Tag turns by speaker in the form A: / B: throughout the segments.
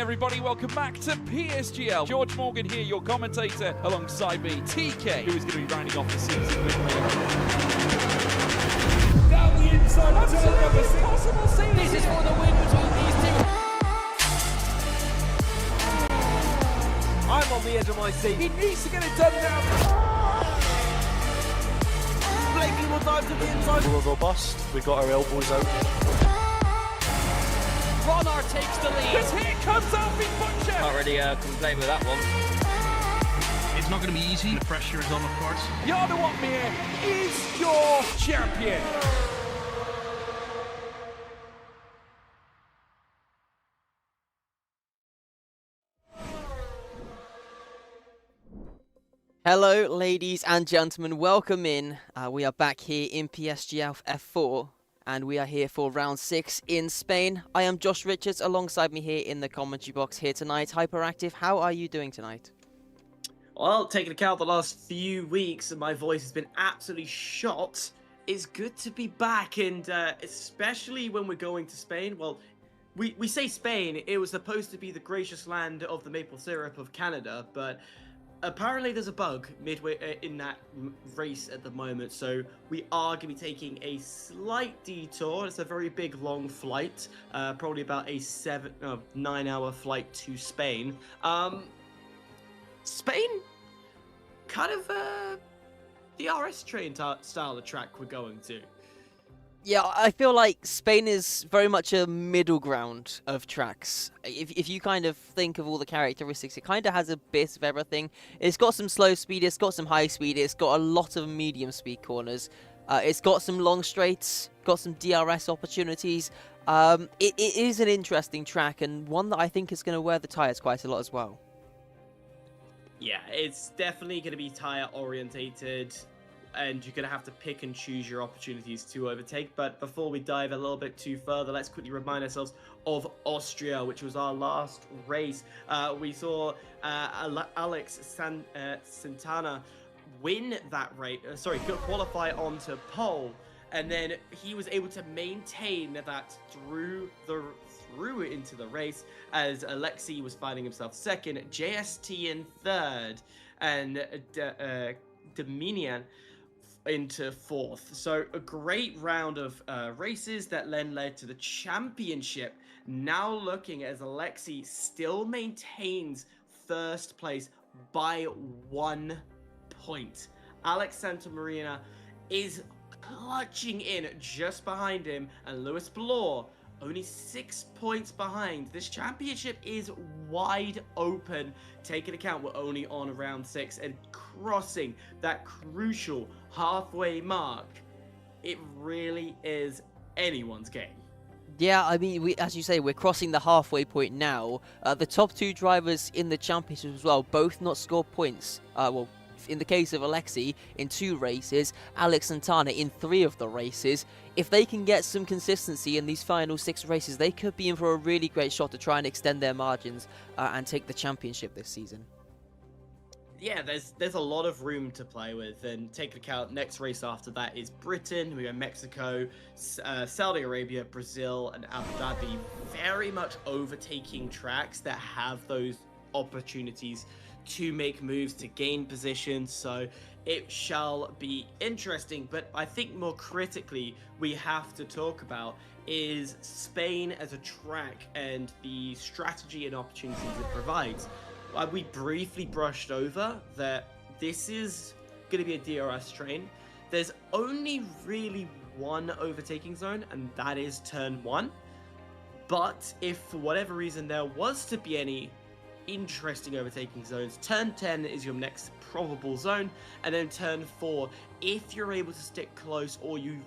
A: everybody, welcome back to PSGL. George Morgan here, your commentator, alongside me, TK, who is going to be rounding off the season with me.
B: Down the inside of turn number 6.
A: Possible scene.
C: This is for the win between these two.
B: I'm on the edge of my seat.
A: He needs to get it done now.
B: Blakey will dive to the inside.
D: We're robust, we got our elbows out.
C: Ronar takes the lead.
A: Because here comes Alfie Butcher.
C: Can't really complain with that one.
E: It's not going to be easy. The pressure is on, of course.
A: Yarda Watmere is your champion.
F: Hello, ladies and gentlemen. Welcome in. We are back here in PSGL F4, and we are here for round 6 in Spain. I am Josh Richards. Alongside me here in the commentary box here tonight, Hyperactive. How are you doing tonight?
G: Well, taking account the last few weeks and my voice has been absolutely shot, it's good to be back, and especially when we're going to Spain. Well, we say Spain, it was supposed to be the gracious land of the maple syrup of Canada, but apparently there's a bug midway in that race at the moment, so we are going to be taking a slight detour. It's a very big, long flight, probably about a 9-hour flight to Spain. Spain, kind of the RS train style of track we're going to.
F: Yeah, I feel like Spain is very much a middle ground of tracks. If you kind of think of all the characteristics, it kind of has a bit of everything. It's got some slow speed, it's got some high speed, it's got a lot of medium speed corners. It's got some long straights, got some DRS opportunities. It is an interesting track, and one that I think is going to wear the tyres quite a lot as well.
G: Yeah, it's definitely going to be tyre orientated, and you're going to have to pick and choose your opportunities to overtake. But before we dive a little bit too further, let's quickly remind ourselves of Austria, which was our last race. We saw Alex Santana win that race, qualify onto pole, and then he was able to maintain that through into the race, as Alexei was finding himself second, JST in third, and Dominian into fourth. So a great round of races that then led to the championship. Now looking as Alexei still maintains first place by 1 point. Alex Santamarina is clutching in just behind him, and Lewis Bloor only 6 points behind. This championship is wide open. Take into account we're only on round 6 and crossing that crucial halfway mark. It really is anyone's game.
F: Yeah, I mean, as you say, we're crossing the halfway point now. The top 2 drivers in the championship as well, both not scored points. Well, in the case of Alexei, in 2 races, Alex Santana in 3 of the races. If they can get some consistency in these final 6 races, they could be in for a really great shot to try and extend their margins and take the championship this season.
G: Yeah, there's a lot of room to play with, and take into account next race after that is Britain, we go Mexico, Saudi Arabia, Brazil, and Abu Dhabi. Very much overtaking tracks that have those opportunities to make moves, to gain position, so it shall be interesting. But I think more critically we have to talk about is Spain as a track and the strategy and opportunities it provides. We briefly brushed over that this is going to be a DRS train. There's only really one overtaking zone, and that is turn 1. But if for whatever reason there was to be any interesting overtaking zones, turn 10 is your next probable zone, and then turn 4, if you're able to stick close or you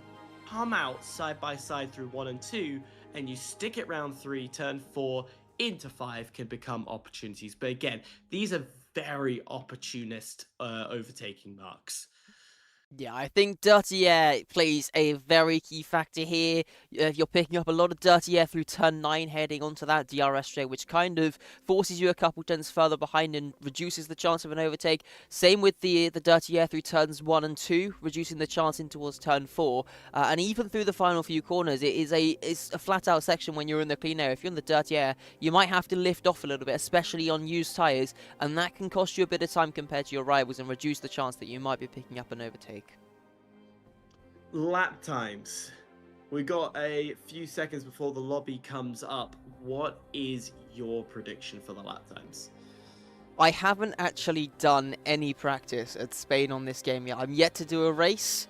G: come out side by side through 1 and 2 and you stick it round 3, turn 4 into 5 can become opportunities. But again, these are very opportunist overtaking marks.
F: Yeah, I think dirty air plays a very key factor here. You're picking up a lot of dirty air through turn 9 heading onto that DRS straight, which kind of forces you a couple turns further behind and reduces the chance of an overtake. Same with the dirty air through turns 1 and 2, reducing the chance in towards turn 4. And even through the final few corners, it's a flat-out section when you're in the clean air. If you're in the dirty air, you might have to lift off a little bit, especially on used tyres, and that can cost you a bit of time compared to your rivals and reduce the chance that you might be picking up an overtake.
G: Lap times. We got a few seconds before the lobby comes up. What is your prediction for the lap times?
F: I haven't actually done any practice at Spain on this game yet. I'm yet to do a race.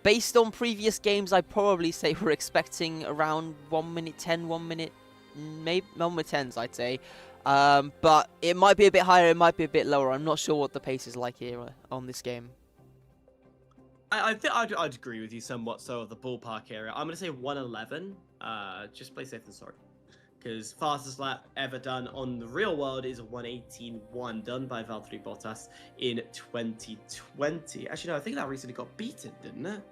F: Based on previous games, I'd probably say we're expecting around 1 minute 10, 1 minute, maybe 1 minute 10s, I'd say. But it might be a bit higher, it might be a bit lower. I'm not sure what the pace is like here on this game.
G: I think I'd agree with you somewhat so of the ballpark area. I'm going to say 111. Just play safe than sorry. Because fastest lap ever done on the real world is a 118.1 done by Valtteri Bottas in 2020. Actually, no, I think that recently got beaten, didn't it?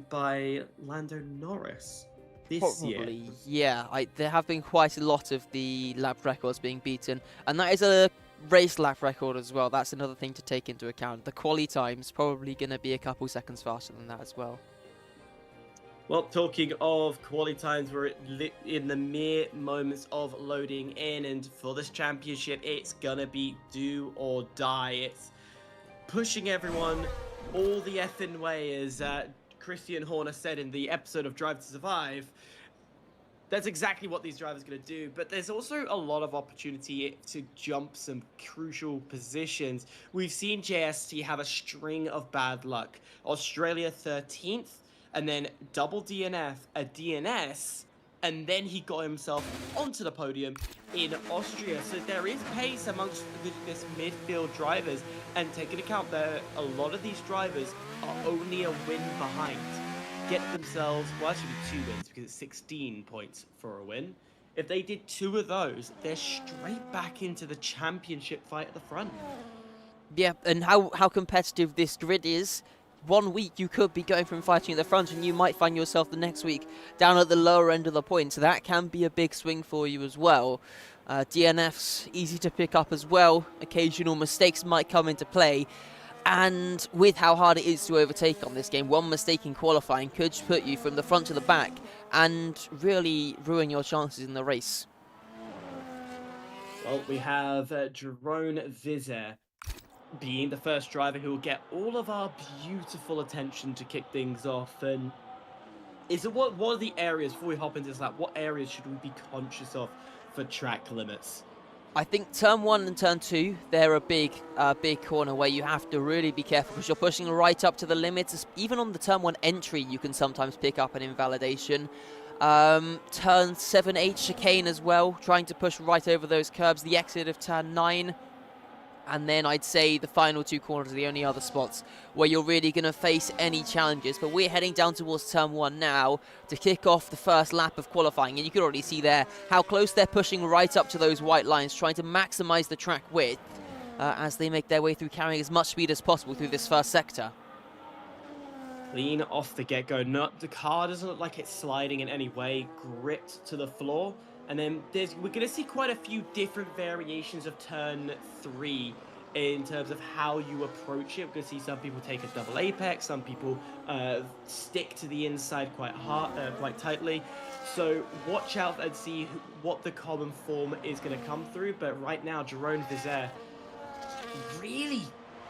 G: By Lando Norris this year.
F: Yeah. There have been quite a lot of the lap records being beaten. And that is a race lap record as well. That's another thing to take into account. The quali time's probably going to be a couple seconds faster than that as well.
G: Well, talking of quali times, we're in the mere moments of loading in, and for this championship, it's gonna be do or die. It's pushing everyone all the effing way, as Christian Horner said in the episode of Drive to Survive. That's exactly what these drivers are going to do, but there's also a lot of opportunity to jump some crucial positions. We've seen JST have a string of bad luck. Australia 13th, and then double DNF, a DNS, and then he got himself onto the podium in Austria. So there is pace amongst this midfield drivers, and take into account that a lot of these drivers are only a win behind. Get themselves, well, actually 2 wins because it's 16 points for a win. If they did 2 of those, they're straight back into the championship fight at the front.
F: Yeah, and how competitive this grid is. 1 week you could be going from fighting at the front, and you might find yourself the next week down at the lower end of the point. So that can be a big swing for you as well. DNFs easy to pick up as well. Occasional mistakes might come into play. And with how hard it is to overtake on this game, one mistake in qualifying could put you from the front to the back and really ruin your chances in the race.
G: Well, we have Jerome Vizzer being the first driver who will get all of our beautiful attention to kick things off. And what are the areas, before we hop into this lap, what areas should we be conscious of for track limits?
F: I think turn 1 and turn 2, they're a big corner where you have to really be careful because you're pushing right up to the limits. Even on the turn 1 entry, you can sometimes pick up an invalidation. Turn 7, 8 chicane as well, trying to push right over those curbs. The exit of turn 9. And then I'd say the final 2 corners are the only other spots where you're really going to face any challenges. But we're heading down towards turn 1 now to kick off the first lap of qualifying. And you can already see there how close they're pushing right up to those white lines, trying to maximize the track width as they make their way through, carrying as much speed as possible through this first sector.
G: Clean off the get-go. The car doesn't look like it's sliding in any way, gripped to the floor. And then we're going to see quite a few different variations of turn 3 in terms of how you approach it. We're going to see some people take a double apex, some people stick to the inside quite tightly. So watch out and see what the common form is going to come through. But right now, Jerome Vizzer really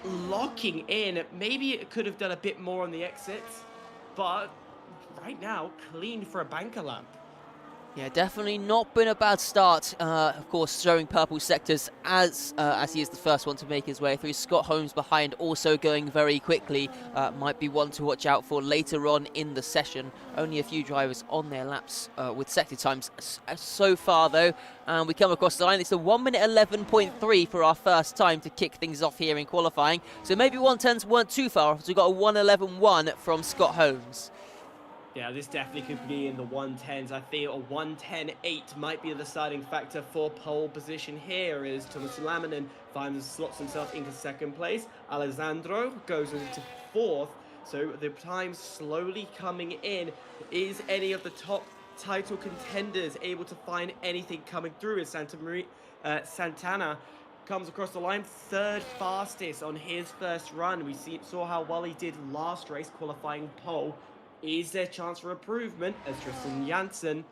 G: locking in. Maybe it could have done a bit more on the exits, but right now, clean for a banker lamp.
F: Yeah, definitely not been a bad start. Of course, showing purple sectors as he is the first one to make his way through. Scott Holmes behind, also going very quickly. Might be one to watch out for later on in the session. Only a few drivers on their laps with sector times so far, though. And we come across the line. It's a 1 minute 11.3 for our first time to kick things off here in qualifying. So maybe 110s weren't too far off. So we got a 1:11.1 from Scott Holmes.
G: Yeah, this definitely could be in the 110s. I feel a 110.8 might be the deciding factor for pole position here as Thomas Laminen slots himself into second place. Alessandro goes into fourth. So the time's slowly coming in. Is any of the top title contenders able to find anything coming through as Santana comes across the line, third fastest on his first run. We saw how well he did last race, qualifying pole. Is there a chance for improvement as Tristan Janssen?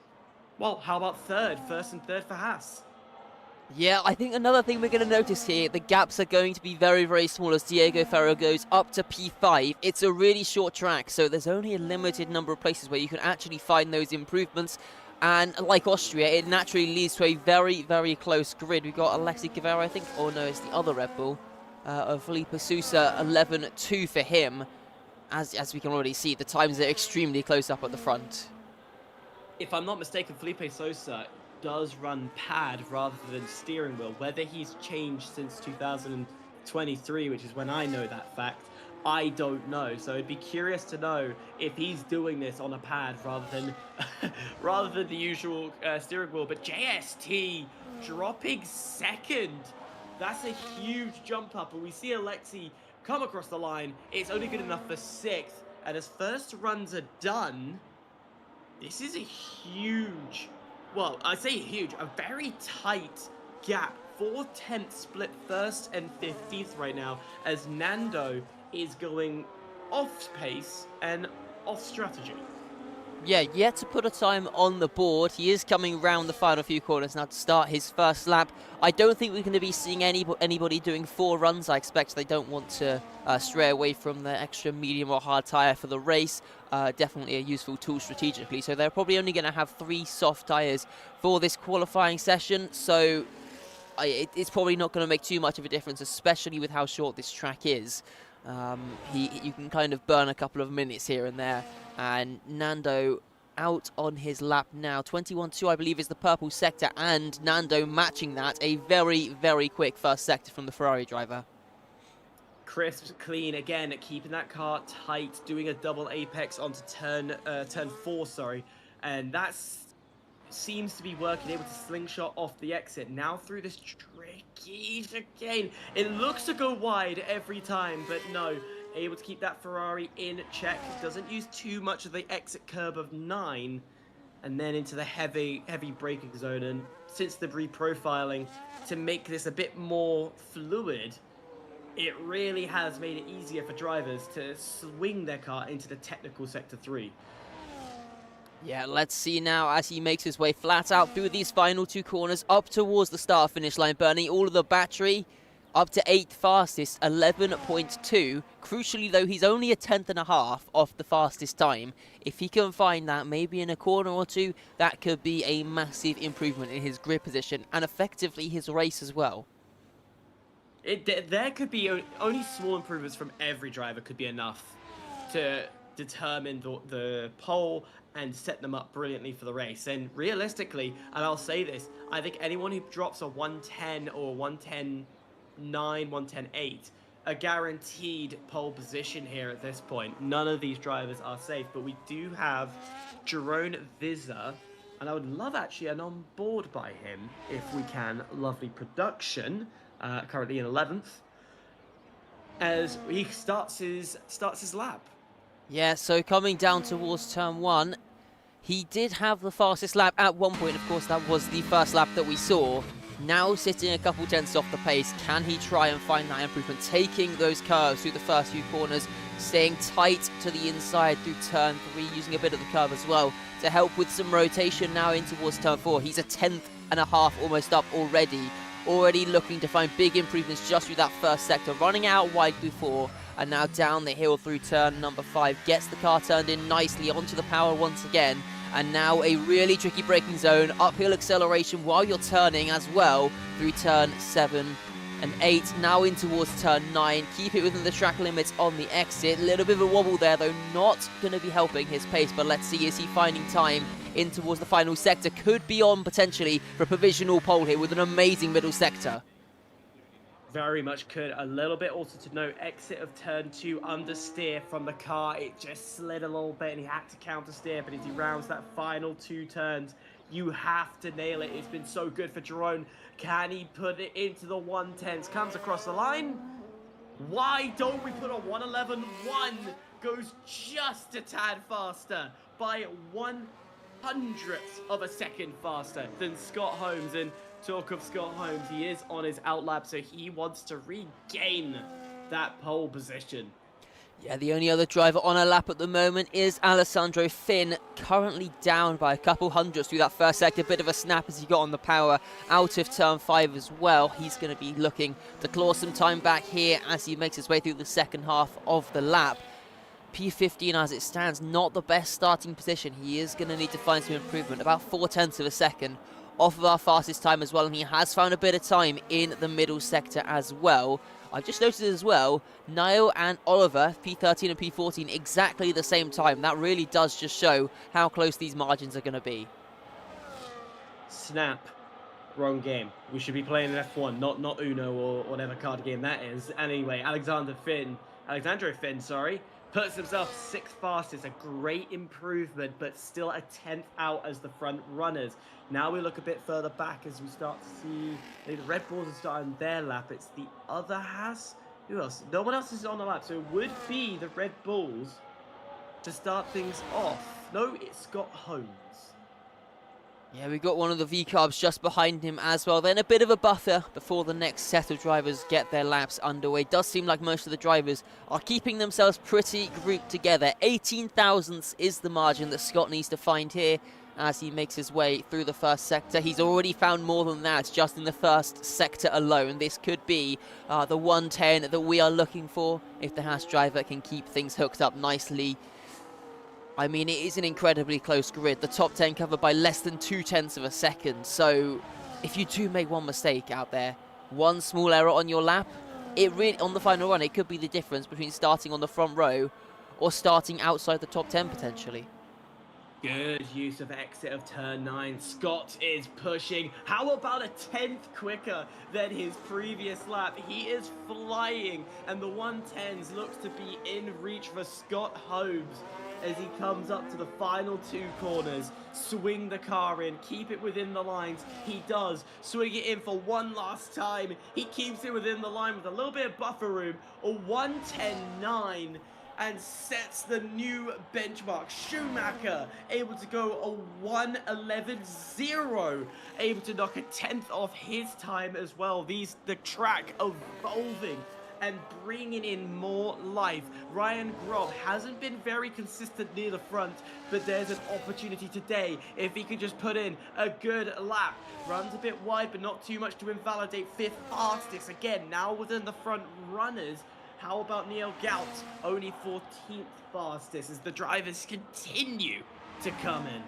G: Well, how about first and third for Haas?
F: Yeah, I think another thing we're going to notice here, the gaps are going to be very, very small as Diego Ferro goes up to P5. It's a really short track, so there's only a limited number of places where you can actually find those improvements. And like Austria, it naturally leads to a very, very close grid. We've got Alexi Guevara, I think. Oh no, it's the other Red Bull of Felipe Sousa, 11-2 for him. As we can already see, the times are extremely close up at the front.
G: If I'm not mistaken, Felipe Sousa does run pad rather than steering wheel. Whether he's changed since 2023, which is when I know that fact, I don't know. So I'd be curious to know if he's doing this on a pad rather than the usual steering wheel. But JST dropping second. That's a huge jump up, and we see Alexi come across the line. It's only good enough for sixth, and as first runs are done, this is a huge, well, I say huge, a very tight gap. 4/10 split first and 15th right now, as Nando is going off pace and off strategy.
F: Yeah, yet to put a time on the board. He is coming round the final few corners now to start his first lap. I don't think we're going to be seeing anybody doing 4 runs. I expect they don't want to stray away from the extra medium or hard tyre for the race. Definitely a useful tool strategically. So they're probably only going to have 3 soft tyres for this qualifying session. So it's probably not going to make too much of a difference, especially with how short this track is. You can kind of burn a couple of minutes here and there. And Nando out on his lap now. 21.2, I believe, is the purple sector, and Nando matching that. A very, very quick first sector from the Ferrari driver.
G: Crisp, clean, again, keeping that car tight, doing a double apex onto turn 4, sorry. And that seems to be working, able to slingshot off the exit. Now through this tricky chicane. It looks to go wide every time, but no. Able to keep that Ferrari in check. Doesn't use too much of the exit curb of 9. And then into the heavy braking zone. And since the reprofiling to make this a bit more fluid, it really has made it easier for drivers to swing their car into the technical sector 3.
F: Yeah, let's see now as he makes his way flat out through these final 2 corners up towards the start-finish line, burning all of the battery. Up to 8th fastest, 11.2. Crucially, though, he's only a 10th off the fastest time. If he can find that, maybe in a corner or 2, that could be a massive improvement in his grid position and effectively his race as well.
G: There could be only small improvements from every driver could be enough to determine the pole and set them up brilliantly for the race. And realistically, and I'll say this, I think anyone who drops a 110 or 110.9, 110.8, a guaranteed pole position here at this point. None of these drivers are safe, but we do have Jerome Vizza, and I would love actually an on board by him if we can. Lovely production, currently in 11th, as he starts his lap.
F: Yeah, so coming down towards turn 1, he did have the fastest lap at one point. Of course, that was the first lap that we saw. Now sitting a couple tenths off the pace, can he try and find that improvement? Taking those curves through the first few corners, staying tight to the inside through turn 3, using a bit of the curve as well to help with some rotation now in towards turn 4. He's a 10.5 almost up already looking to find big improvements just through that first sector, running out wide before, and now down the hill through turn number 5, gets the car turned in nicely onto the power once again. And now a really tricky braking zone, uphill acceleration while you're turning as well through turn 7 and 8. Now in towards turn 9, keep it within the track limits on the exit. A little bit of a wobble there though, not going to be helping his pace, but let's see, is he finding time in towards the final sector? Could be on potentially for a provisional pole here with an amazing middle sector.
G: Very much could. A little bit also to note, exit of turn 2, understeer from the car. It just slid a little bit and he had to counter steer, but as he rounds that final 2 turns, you have to nail it. It's been so good for Jerome. Can he put it into the 110s? Comes across the line. Why don't we put a 111-1? Goes just a tad faster by 1/100th of a second faster than Scott Holmes. And talk of Scott Holmes, he is on his outlap, so he wants to regain that pole position.
F: Yeah, the only other driver on a lap at the moment is Alessandro Finn, currently down by a couple hundredths through that first sector. Bit of a snap as he got on the power out of turn 5 as well. He's going to be looking to claw some time back here as he makes his way through the second half of the lap. P15 as it stands, not the best starting position. He is going to need to find some improvement, about 0.4 of a second off of our fastest time as well, and he has found a bit of time in the middle sector as well. I've just noticed as well, Niall and Oliver, P13 and P14, exactly the same time. That really does just show how close these margins are going to be.
G: Snap. Wrong game. We should be playing an F1, not Uno or whatever card game that is. Anyway, Alexandro Finn, puts himself 6th fastest, a great improvement, but still a 10th out as the front runners. Now we look a bit further back as we start to see the Red Bulls are starting their lap. It's the other Haas. Who else? No one else is on the lap, so it would be the Red Bulls to start things off. No, it's Scott Holmes.
F: Yeah, we've got one of the V-Carbs just behind him as well. Then a bit of a buffer before the next set of drivers get their laps underway. Does seem like most of the drivers are keeping themselves pretty grouped together. 18 thousandths is the margin that Scott needs to find here as he makes his way through the first sector. He's already found more than that just in the first sector alone. This could be the 110 that we are looking for if the Haas driver can keep things hooked up nicely. I mean, it is an incredibly close grid. The top 10 covered by less than 0.2 of a second. So if you do make one mistake out there, one small error on your lap, it really, on the final run, it could be the difference between starting on the front row or starting outside the top 10 potentially.
G: Good use of exit of turn 9. Scott is pushing. How about a 10th quicker than his previous lap? He is flying, and the 110s looks to be in reach for Scott Holmes as he comes up to the final 2 corners. Swing the car in, keep it within the lines. He does. Swing it in for one last time. He keeps it within the line with a little bit of buffer room. A 110.9. And sets the new benchmark. Schumacher able to go a 1:11.0, able to knock a 10th off his time as well. The track evolving and bringing in more life. Ryan Grob hasn't been very consistent near the front, but there's an opportunity today if he could just put in a good lap. Runs a bit wide, but not too much to invalidate. 5th fastest again, now within the front runners. How about Neil Gout? Only 14th fastest as the drivers continue to come in.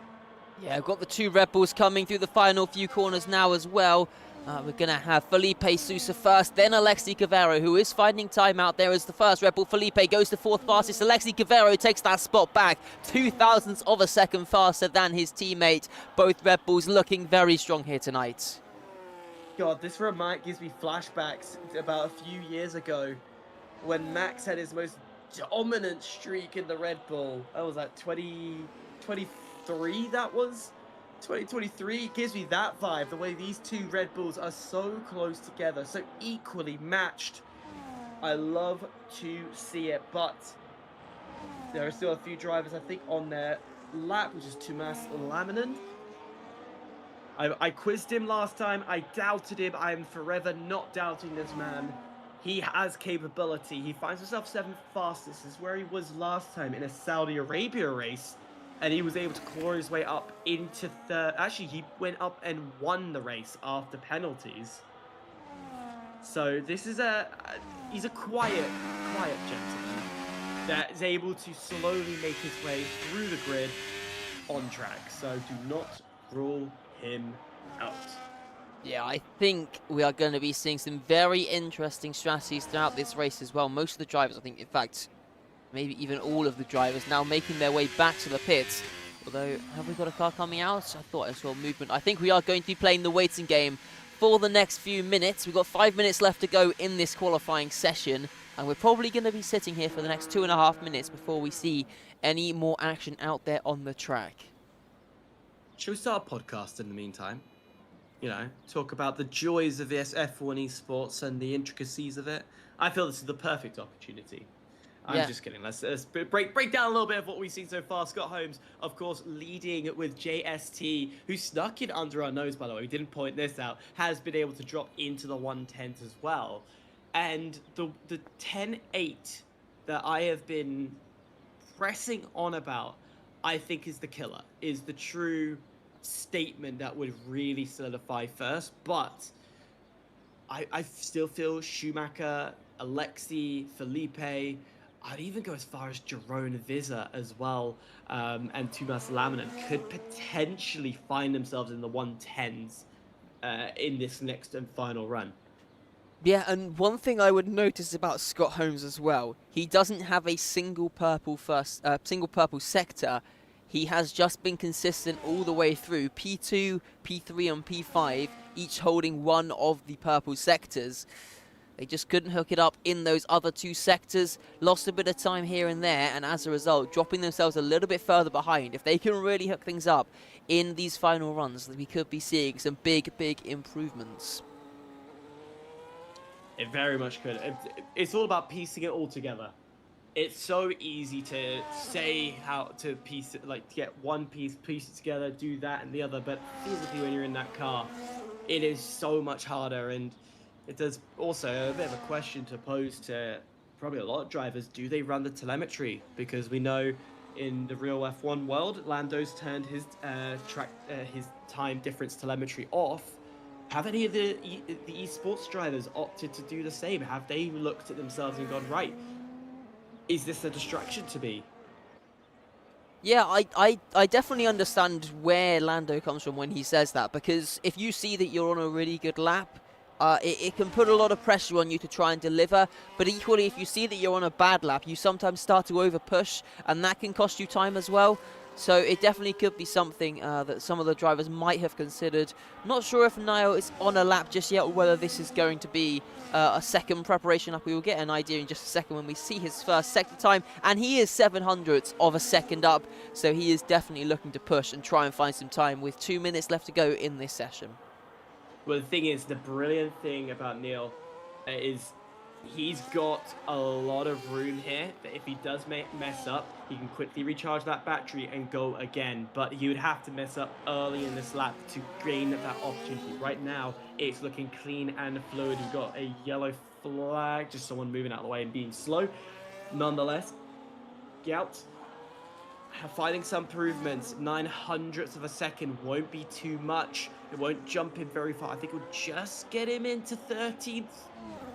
F: Yeah, I've got the 2 Red Bulls coming through the final few corners now as well. We're going to have Felipe Sousa first, then Alexi Cavero, who is finding time out there as the first Red Bull. Felipe goes to 4th fastest. Alexi Cavero takes that spot back, 0.02 of a second faster than his teammate. Both Red Bulls looking very strong here tonight.
G: God, this gives me flashbacks about a few years ago, when Max had his most dominant streak in the Red Bull. That was like 2023, that was? 2023, it gives me that vibe, the way these 2 Red Bulls are so close together, so equally matched. I love to see it, but there are still a few drivers, I think, on their lap, which is Tumas Laminen. I quizzed him last time, I doubted him, I am forever not doubting this man. He has capability. He finds himself 7th fastest. This is where he was last time in a Saudi Arabia race. And he was able to claw his way up into 3rd. Actually, he went up and won the race after penalties. So this is he's a quiet gentleman that is able to slowly make his way through the grid on track. So do not rule him out.
F: Yeah, I think we are going to be seeing some very interesting strategies throughout this race as well. Most of the drivers, I think, in fact, maybe even all of the drivers now making their way back to the pits. Although, have we got a car coming out? I thought I saw movement. I think we are going to be playing the waiting game for the next few minutes. We've got 5 minutes left to go in this qualifying session, and we're probably going to be sitting here for the next 2.5 minutes before we see any more action out there on the track.
G: Should we start a podcast in the meantime? You know, talk about the joys of this F1 esports and the intricacies of it. I feel this is the perfect opportunity. I'm just kidding. Let's break down a little bit of what we've seen so far. Scott Holmes, of course, leading with JST, who snuck in under our nose, by the way. We didn't point this out. Has been able to drop into the 110s as well. And the 10-8 that I have been pressing on about, I think is the killer, is the true statement that would really solidify first. But I still feel Schumacher, Alexi, Felipe, I'd even go as far as Jerome Vizza as well, and Tumas Laminen could potentially find themselves in the 110s in this next and final run.
F: Yeah, and one thing I would notice about Scott Holmes as well, he doesn't have a single purple sector. He has just been consistent all the way through. P2, P3 and P5, each holding one of the purple sectors. They just couldn't hook it up in those other two sectors, lost a bit of time here and there, and as a result, dropping themselves a little bit further behind. If they can really hook things up in these final runs, we could be seeing some big improvements.
G: It very much could. It's all about piecing it all together. It's so easy to say how to piece it, like to get one piece it together, do that and the other, but physically when you're in that car, it is so much harder. And it does also a bit of a question to pose to probably a lot of drivers. Do they run the telemetry? Because we know in the real F1 world, Lando's turned his his time difference telemetry off. Have any of the esports drivers opted to do the same? Have they looked at themselves and gone, right, is this a distraction to me?
F: Yeah, I definitely understand where Lando comes from when he says that, because if you see that you're on a really good lap, it can put a lot of pressure on you to try and deliver, but equally if you see that you're on a bad lap, you sometimes start to over push, and that can cost you time as well. So it definitely could be something that some of the drivers might have considered. Not sure if Niall is on a lap just yet, or whether this is going to be a second preparation lap. We will get an idea in just a second when we see his first sector time, and he is 700ths of a second up, so he is definitely looking to push and try and find some time with 2 minutes left to go in this session.
G: Well, the thing is, the brilliant thing about Neil is he's got a lot of room here that if he does mess up, he can quickly recharge that battery and go again. But he would have to mess up early in this lap to gain that opportunity. Right now, it's looking clean and fluid. We've got a yellow flag, just someone moving out of the way and being slow. Nonetheless, Gout finding some improvements. 900ths of a second won't be too much. It won't jump him very far. I think it'll just get him into 13th.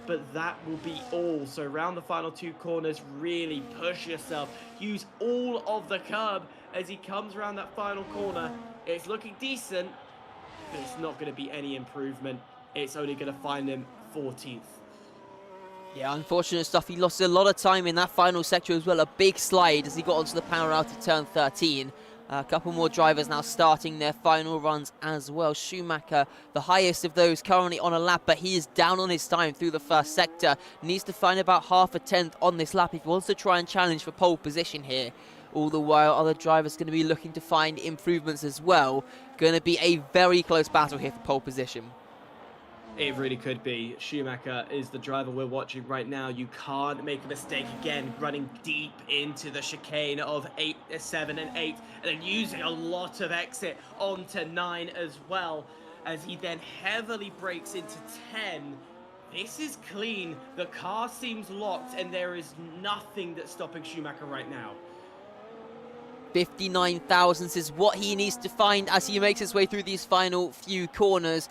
G: But that will be all. So around the final two corners, really push yourself. Use all of the curb as he comes around that final corner. It's looking decent, but it's not going to be any improvement. It's only going to find him 14th.
F: Yeah, unfortunate stuff. He lost a lot of time in that final sector as well. A big slide as he got onto the power out of turn 13. A couple more drivers now starting their final runs as well. Schumacher, the highest of those, currently on a lap, but he is down on his time through the first sector. Needs to find about half a tenth on this lap if he wants to try and challenge for pole position here. All the while, other drivers going to be looking to find improvements as well. Going to be a very close battle here for pole position.
G: It really could be. Schumacher is the driver we're watching right now. You can't make a mistake again, running deep into the chicane of 7 and 8, and then using a lot of exit onto 9 as well, as he then heavily breaks into 10. This is clean. The car seems locked, and there is nothing that's stopping Schumacher right now.
F: 59 thousandths is what he needs to find as he makes his way through these final few corners.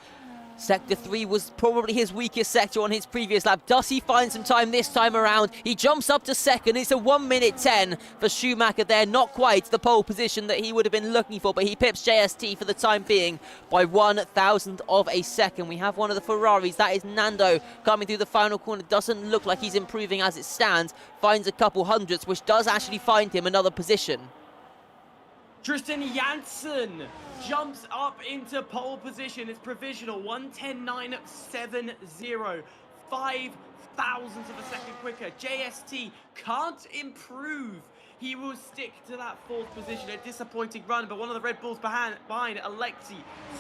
F: Sector 3 was probably his weakest sector on his previous lap. Does he find some time this time around? He jumps up to second. It's a 1:10 for Schumacher there. Not quite the pole position that he would have been looking for, but he pips JST for the time being by 1,000th of a second. We have one of the Ferraris. That is Nando coming through the final corner. Doesn't look like he's improving as it stands. Finds a couple hundredths, which does actually find him another position.
G: Tristan Janssen jumps up into pole position. It's provisional, 1:10.970, 5 thousandths of a second quicker. JST can't improve. He will stick to that 4th position. A disappointing run, but one of the Red Bulls behind Alexi.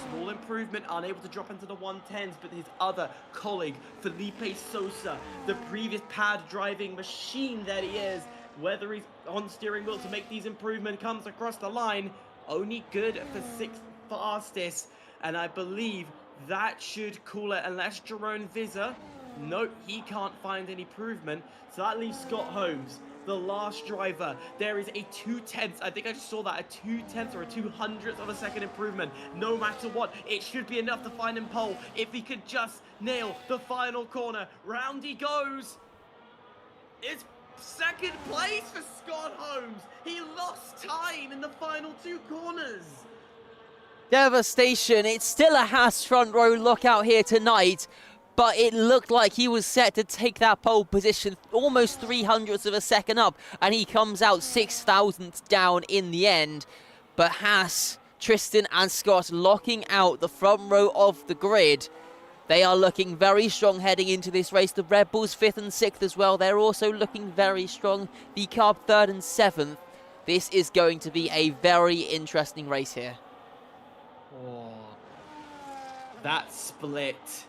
G: Small improvement, unable to drop into the 110s, but his other colleague, Felipe Sosa, the previous pad driving machine that he is, whether he's on steering wheel to make these improvements, comes across the line, only good for 6th fastest, and I believe that should call it, unless Jerome Vizza, nope, he can't find any improvement, so that leaves Scott Holmes, the last driver. There is a 2/10, I think I just saw that, a 2/10 or a 200th of a second improvement. No matter what, it should be enough to find him pole if he could just nail the final corner. Round he goes. It's 2nd place for Scott Holmes. He lost time in the final 2 corners.
F: Devastation. It's still a Haas front row lockout here tonight, but it looked like he was set to take that pole position almost 300ths of a second up, and he comes out 6 thousandths down in the end. But Haas, Tristan and Scott locking out the front row of the grid. They are looking very strong heading into this race. The Red Bulls 5th and 6th as well. They're also looking very strong. The Carb 3rd and 7th. This is going to be a very interesting race here.
G: Oh, that split.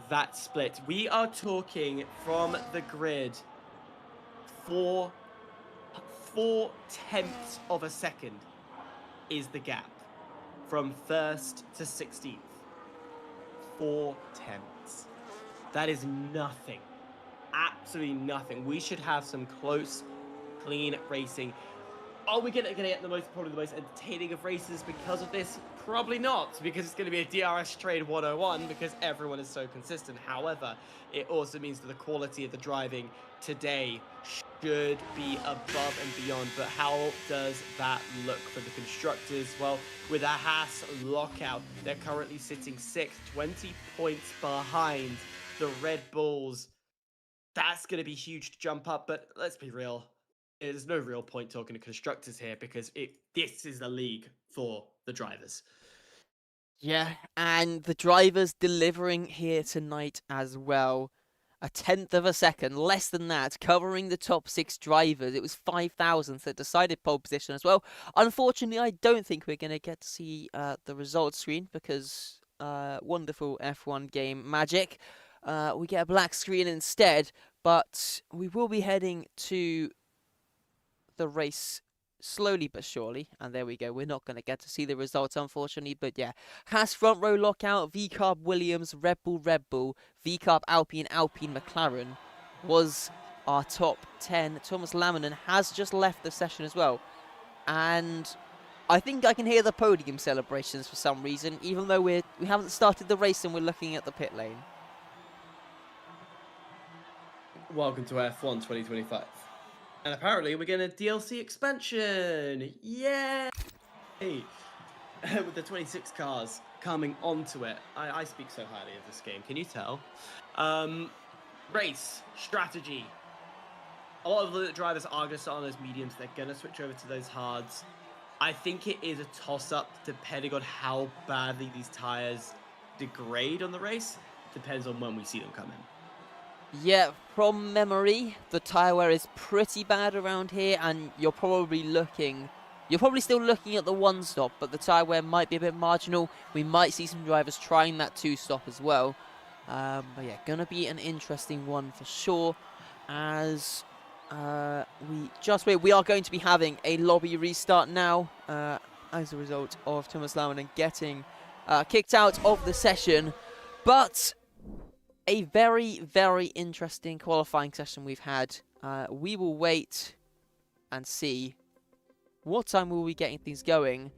G: That split. We are talking from the grid 4/10ths of a second is the gap from 1st to 16th. 4/10ths. That is nothing. Absolutely nothing. We should have some close, clean racing. Are we gonna get probably the most entertaining of races because of this? Probably not, because it's gonna be a DRS trade 101 because everyone is so consistent. However, it also means that the quality of the driving today should be above and beyond. But how does that look for the constructors? Well, with a Haas lockout, they're currently sitting 6th, 20 points behind the Red Bulls. That's going to be huge to jump up, but let's be real. There's no real point talking to constructors here because this is the league for the drivers.
F: Yeah, and the drivers delivering here tonight as well. A 10th of a second, less than that, covering the top 6 drivers. It was 5 thousandths that decided pole position as well. Unfortunately, I don't think we're going to get to see the results screen because wonderful F1 game magic. We get a black screen instead, but we will be heading to the race slowly but surely, and there we go. We're not going to get to see the results, unfortunately, but yeah. Haas front row lockout, VCarb Williams, Red Bull, VCarb Alpine, McLaren was our top 10. Thomas Lamminen has just left the session as well, and I think I can hear the podium celebrations for some reason, even though we haven't started the race and we're looking at the pit lane.
G: Welcome to F1 2025. And apparently we're getting a DLC expansion. Yay! With the 26 cars coming onto it. I speak so highly of this game, can you tell? Race, strategy. A lot of the drivers are going to start on those mediums. They're going to switch over to those hards. I think it is a toss-up depending on how badly these tyres degrade on the race. Depends on when we see them come in.
F: Yeah, from memory, the tyre wear is pretty bad around here, and you're probably still looking at the 1-stop, but the tyre wear might be a bit marginal. We might see some drivers trying that 2-stop as well. But yeah, gonna be an interesting one for sure. As we are going to be having a lobby restart now, as a result of Thomas Lamminen getting kicked out of the session, but a very, very interesting qualifying session we've had. We will wait and see what time will we getting things going.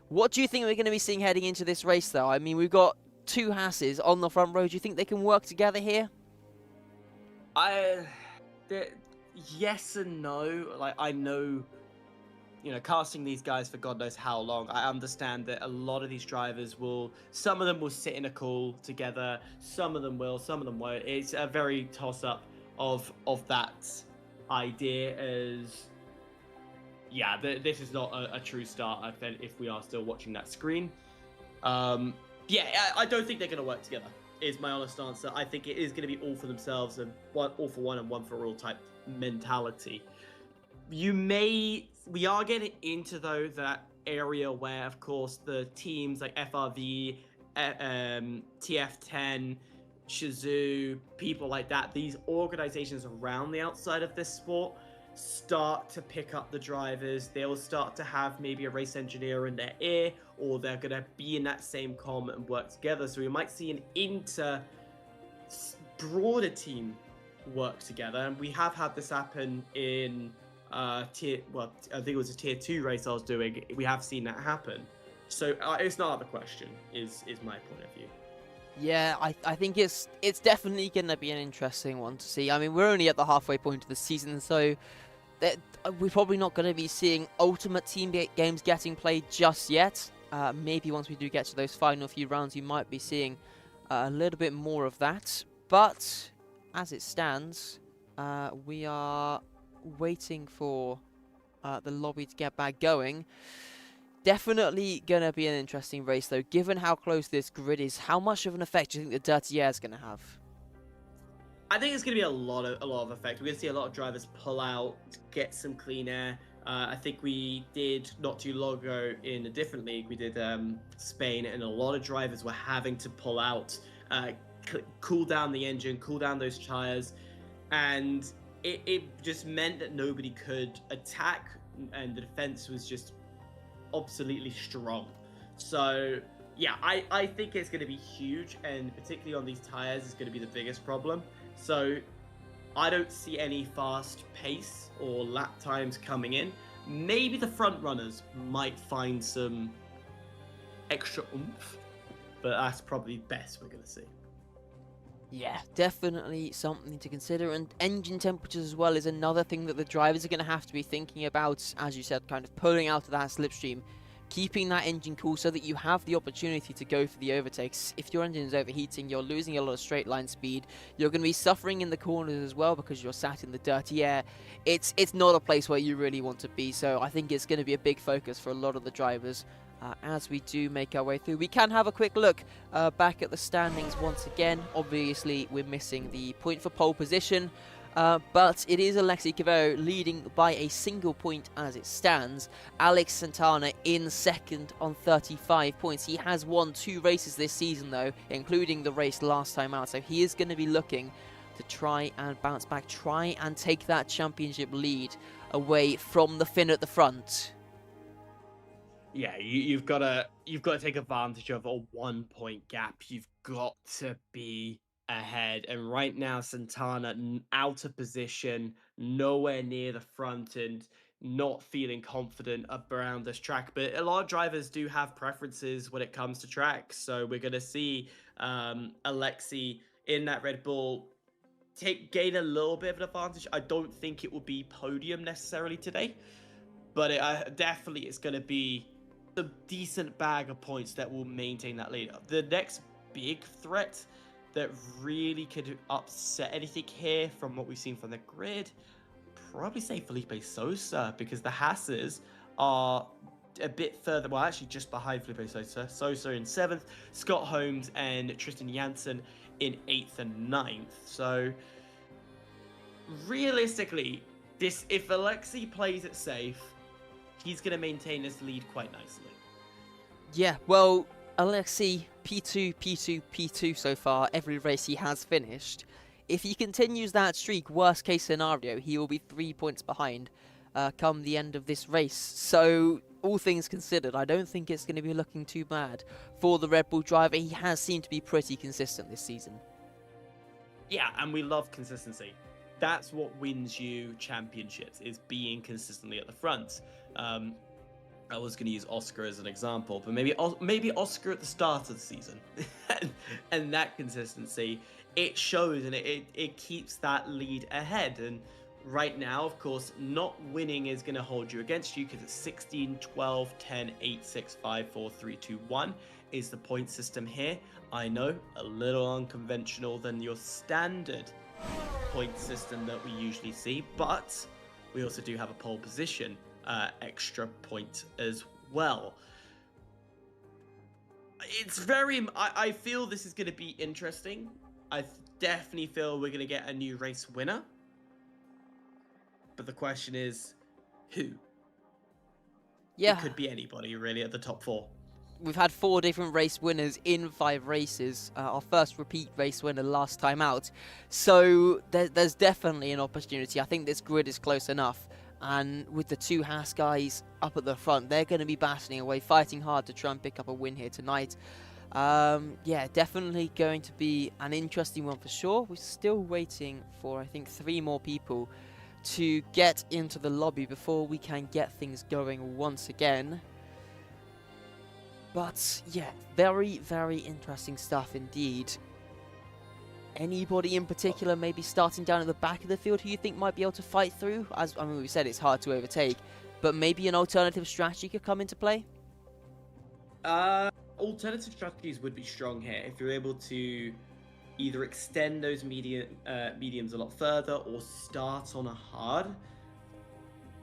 F: What do you think we're going to be seeing heading into this race, though? I mean, we've got 2 Haas's on the front row. Do you think they can work together here?
G: Yes and no. Like, I know, casting these guys for God knows how long, I understand that a lot of these drivers some of them will sit in a call together, some of them will, some of them won't. It's a very toss-up of that idea as, yeah, this is not a true start if we are still watching that screen. Yeah, I don't think they're going to work together, is my honest answer. I think it is going to be all for themselves and all for one and one for all type mentality. We are getting into, though, that area where, of course, the teams like FRV, TF10, Shazoo, people like that, these organizations around the outside of this sport start to pick up the drivers. They'll start to have maybe a race engineer in their ear, or they're going to be in that same comm and work together. So we might see an broader team work together. And we have had this happen in I think it was a tier 2 race I was doing. We have seen that happen. So it's not out of the question, is my point of view.
F: Yeah, I think it's definitely going to be an interesting one to see. I mean, we're only at the halfway point of the season, so we're probably not going to be seeing Ultimate Team games getting played just yet. Maybe once we do get to those final few rounds, you might be seeing a little bit more of that. But as it stands, we are waiting for the lobby to get back going. Definitely going to be an interesting race, though. Given how close this grid is, how much of an effect do you think the Dirty Air is going to have?
G: I think it's going to be a lot of effect. We're going to see a lot of drivers pull out, get some clean air. I think we did not too long ago in a different league. We did Spain, and a lot of drivers were having to pull out, cool down the engine, cool down those tires, and it just meant that nobody could attack, and the defense was just obsoletely strong. So yeah, I think it's going to be huge, and particularly on these tires is going to be the biggest problem. So I don't see any fast pace or lap times coming in. Maybe the front runners might find some extra oomph, but that's probably best we're going to see.
F: Yeah, definitely something to consider, and engine temperatures as well is another thing that the drivers are going to have to be thinking about, as you said, kind of pulling out of that slipstream, keeping that engine cool so that you have the opportunity to go for the overtakes. If your engine is overheating, you're losing a lot of straight line speed, you're going to be suffering in the corners as well because you're sat in the dirty air. It's not a place where you really want to be, so I think it's going to be a big focus for a lot of the drivers. As we do make our way through, we can have a quick look back at the standings once again. Obviously, we're missing the point for pole position, but it is Alexi Cavero leading by a single point as it stands. Alex Santana in second on 35 points. He has won 2 races this season, though, including the race last time out, so he is going to be looking to try and bounce back, try and take that championship lead away from the Finn at the front.
G: Yeah, you've got to take advantage of a 1 point gap. You've got to be ahead, and right now Santana out of position, nowhere near the front, and not feeling confident around this track. But a lot of drivers do have preferences when it comes to tracks, so we're gonna see Alexi in that Red Bull gain a little bit of an advantage. I don't think it will be podium necessarily today, but definitely it's going to be a decent bag of points that will maintain that lead. The next big threat that really could upset anything here from what we've seen from the grid, probably say Felipe Sosa, because the Hasses are a bit further, well, actually just behind Felipe Sosa. Sosa in 7th, Scott Holmes and Tristan Janssen in 8th and 9th. So realistically, if Alexi plays it safe, he's going to maintain this lead quite nicely.
F: Yeah, well, Alexi, P2, P2, P2 so far, every race he has finished. If he continues that streak, worst case scenario, he will be 3 points behind come the end of this race. So, all things considered, I don't think it's going to be looking too bad for the Red Bull driver. He has seemed to be pretty consistent this season.
G: Yeah, and we love consistency. That's what wins you championships, is being consistently at the front. I was going to use Oscar as an example, but maybe Oscar at the start of the season. And that consistency, it shows, and it keeps that lead ahead. And right now, of course, not winning is going to hold you against you, because it's 16, 12, 10, 8, 6, 5, 4, 3, 2, 1 is the point system here. I know, a little unconventional than your standard point system that we usually see, but we also do have a pole position. extra point as well. It's very... I feel this is going to be interesting. I definitely feel we're going to get a new race winner. But the question is, who?
F: Yeah.
G: It could be anybody, really, at the top 4.
F: We've had 4 different race winners in 5 races. Our first repeat race winner last time out. So there's definitely an opportunity. I think this grid is close enough. And with the 2 Haas guys up at the front, they're going to be battling away, fighting hard to try and pick up a win here tonight. Yeah, definitely going to be an interesting one for sure. We're still waiting for, I think, 3 more people to get into the lobby before we can get things going once again. But yeah, very, very interesting stuff indeed. Anybody in particular maybe starting down at the back of the field who you think might be able to fight through? As I mean, we said it's hard to overtake, but maybe an alternative strategy could come into play?
G: Alternative strategies would be strong here if you're able to either extend those mediums a lot further or start on a hard.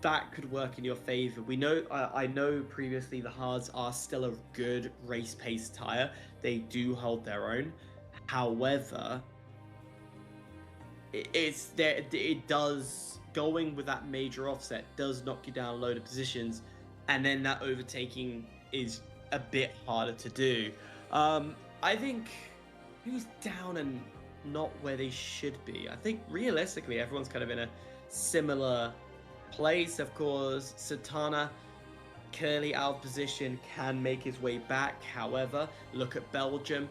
G: That could work in your favor. We know, I know previously the hards are still a good race pace tire. They do hold their own. However, it does, going with that major offset does knock you down a load of positions, and then that overtaking is a bit harder to do. I think who's down and not where they should be? I think realistically everyone's kind of in a similar place. Of course, Satana clearly out of position, can make his way back. However, look at Belgium.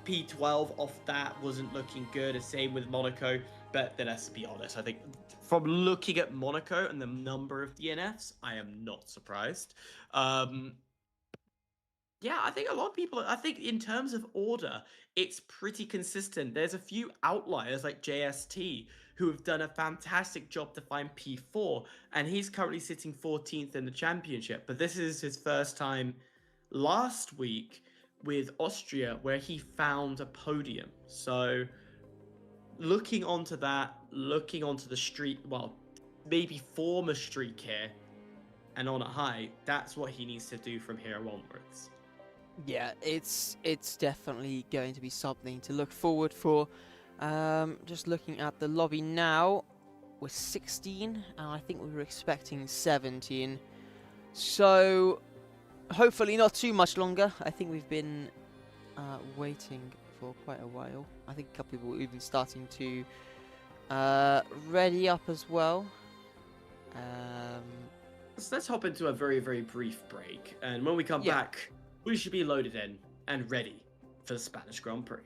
G: P12 off that wasn't looking good. The same with Monaco. But then let's be honest, I think from looking at Monaco and the number of DNFs, I am not surprised. Yeah, I think a lot of people, I think in terms of order, it's pretty consistent. There's a few outliers like JST who have done a fantastic job to find P4, and he's currently sitting 14th in the championship. But this is his first time last week with Austria where he found a podium. So looking onto that, looking onto the streak, well, maybe form a streak here and on a high, that's what he needs to do from here onwards.
F: Yeah, it's definitely going to be something to look forward for. Just looking at the lobby now, we're 16, and I think we were expecting 17. So, hopefully not too much longer. I think we've been waiting for quite a while. I think a couple of people were even starting to ready up as well.
G: So let's hop into a very, very brief break. And when we come back, we should be loaded in and ready for the Spanish Grand Prix.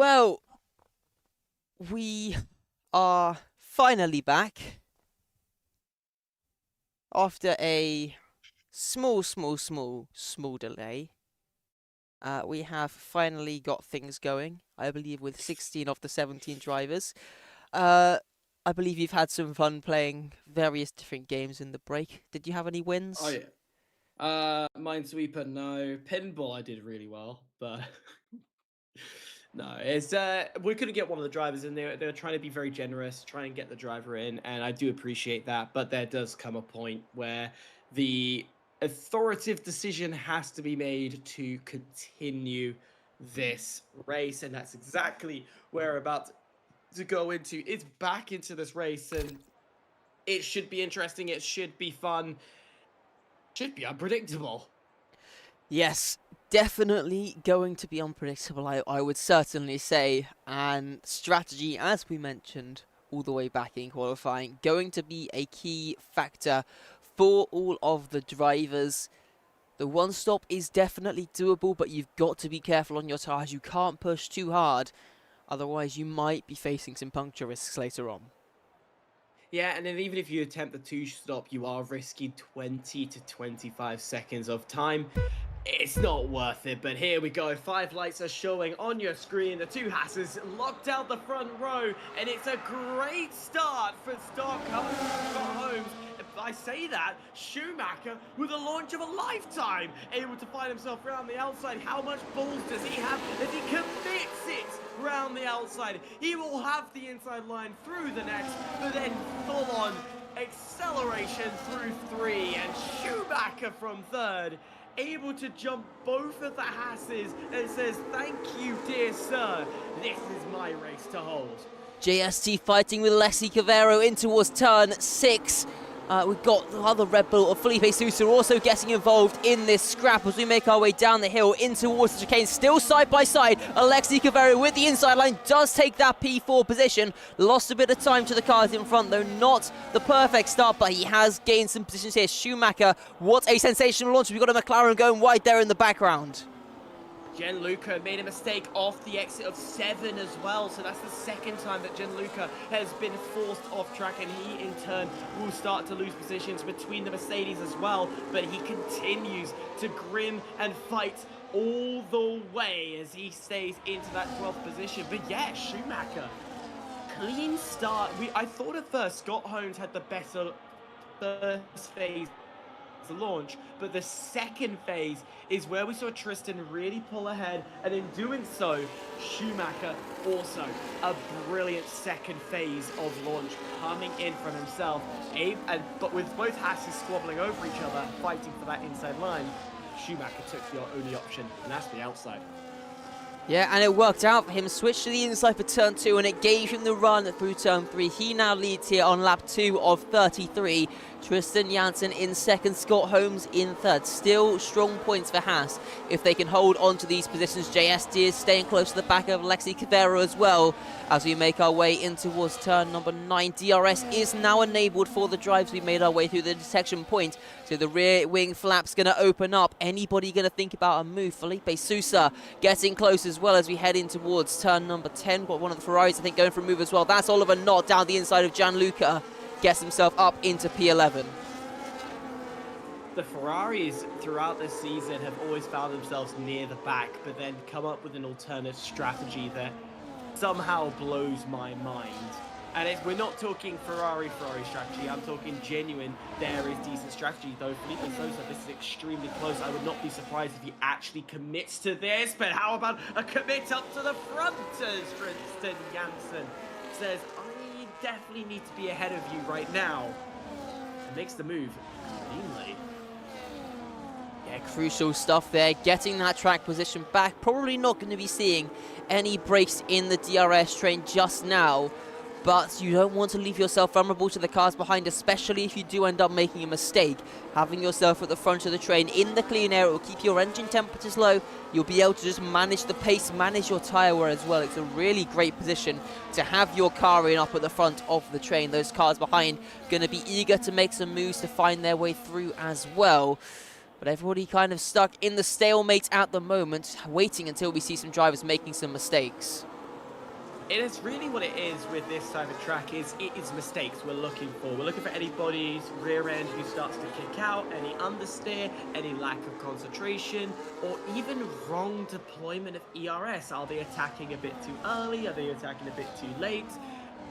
F: Well, we are finally back after a small delay. We have finally got things going, I believe, with 16 of the 17 drivers. I believe you've had some fun playing various different games in the break. Did you have any wins?
G: Oh yeah. Minesweeper, no. Pinball, I did really well, but no, it's we couldn't get one of the drivers in there. They're trying to be very generous, trying to get the driver in, and I do appreciate that. But there does come a point where the authoritative decision has to be made to continue this race, and that's exactly where we're about to go into. It's back into this race, and it should be interesting. It should be fun. Should be unpredictable.
F: Yes, definitely going to be unpredictable, I would certainly say. And strategy, as we mentioned all the way back in qualifying, going to be a key factor for all of the drivers. The one stop is definitely doable, but you've got to be careful on your tyres. You can't push too hard, otherwise you might be facing some puncture risks later on.
G: Yeah, and then even if you attempt the two-stop, you are risking 20 to 25 seconds of time. It's not worth it, but here we go. 5 lights are showing on your screen. The 2 Hasses locked out the front row, and it's a great start for Scott Holmes. I say that, Schumacher with a launch of a lifetime, able to find himself around the outside. How much balls does he have as he commits it round the outside? He will have the inside line through the next, but then full-on acceleration through 3, and Schumacher from 3rd, able to jump both of the Hasses and says, "Thank you, dear sir. This is my race to hold."
F: JST fighting with Alexi Cavero in towards turn 6. We've got the other Red Bull of Felipe Sousa also getting involved in this scrap as we make our way down the hill in towards the chicane. Still side by side, Alexi Cavero with the inside line does take that P4 position. Lost a bit of time to the cars in front though, not the perfect start, but he has gained some positions here. Schumacher, what a sensational launch. We've got a McLaren going wide there in the background.
G: Gianluca made a mistake off the exit of 7 as well, so that's the second time that Gianluca has been forced off track, and he in turn will start to lose positions between the Mercedes as well, but he continues to grin and fight all the way as he stays into that 12th position. But yeah, Schumacher, clean start. I thought at first Scott Holmes had the better first phase to launch, but the second phase is where we saw Tristan really pull ahead, and in doing so, Schumacher also a brilliant second phase of launch coming in from himself, but with both Hasses squabbling over each other, fighting for that inside line, Schumacher took the only option, and that's the outside.
F: Yeah, and it worked out for him. Switched to the inside for turn 2, and it gave him the run through turn 3. He now leads here on lap 2 of 33. Tristan Janssen in 2nd, Scott Holmes in 3rd. Still strong points for Haas if they can hold on to these positions. JST is staying close to the back of Alexi Cavero as well as we make our way in towards turn number 9. DRS is now enabled for the drives. We made our way through the detection point, so the rear wing flap's going to open up. Anybody going to think about a move? Felipe Sousa getting close as well as we head in towards turn number 10. Got one of the Ferraris, I think, going for a move as well. That's Oliver Knott down the inside of Gianluca. Gets himself up into P11.
G: The Ferraris throughout this season have always found themselves near the back, but then come up with an alternate strategy that somehow blows my mind. And we're not talking Ferrari strategy, I'm talking genuine, there is decent strategy, though Felipe Sousa, this is extremely close. I would not be surprised if he actually commits to this, but how about a commit up to the front as Tristan Janssen says, I definitely need to be ahead of you right now, and makes the move cleanly.
F: Yeah, crucial stuff there, getting that track position back. Probably not going to be seeing any breaks in the DRS train just now, but you don't want to leave yourself vulnerable to the cars behind, especially if you do end up making a mistake. Having yourself at the front of the train in the clean air, it will keep your engine temperatures low. You'll be able to just manage the pace, manage your tyre wear as well. It's a really great position to have your car in up at the front of the train. Those cars behind going to be eager to make some moves to find their way through as well. But everybody kind of stuck in the stalemate at the moment, waiting until we see some drivers making some mistakes.
G: It is really what it is with this type of track is it is mistakes we're looking for. We're looking for anybody's rear end who starts to kick out, any understeer, any lack of concentration, or even wrong deployment of ERS. Are they attacking a bit too early? Are they attacking a bit too late?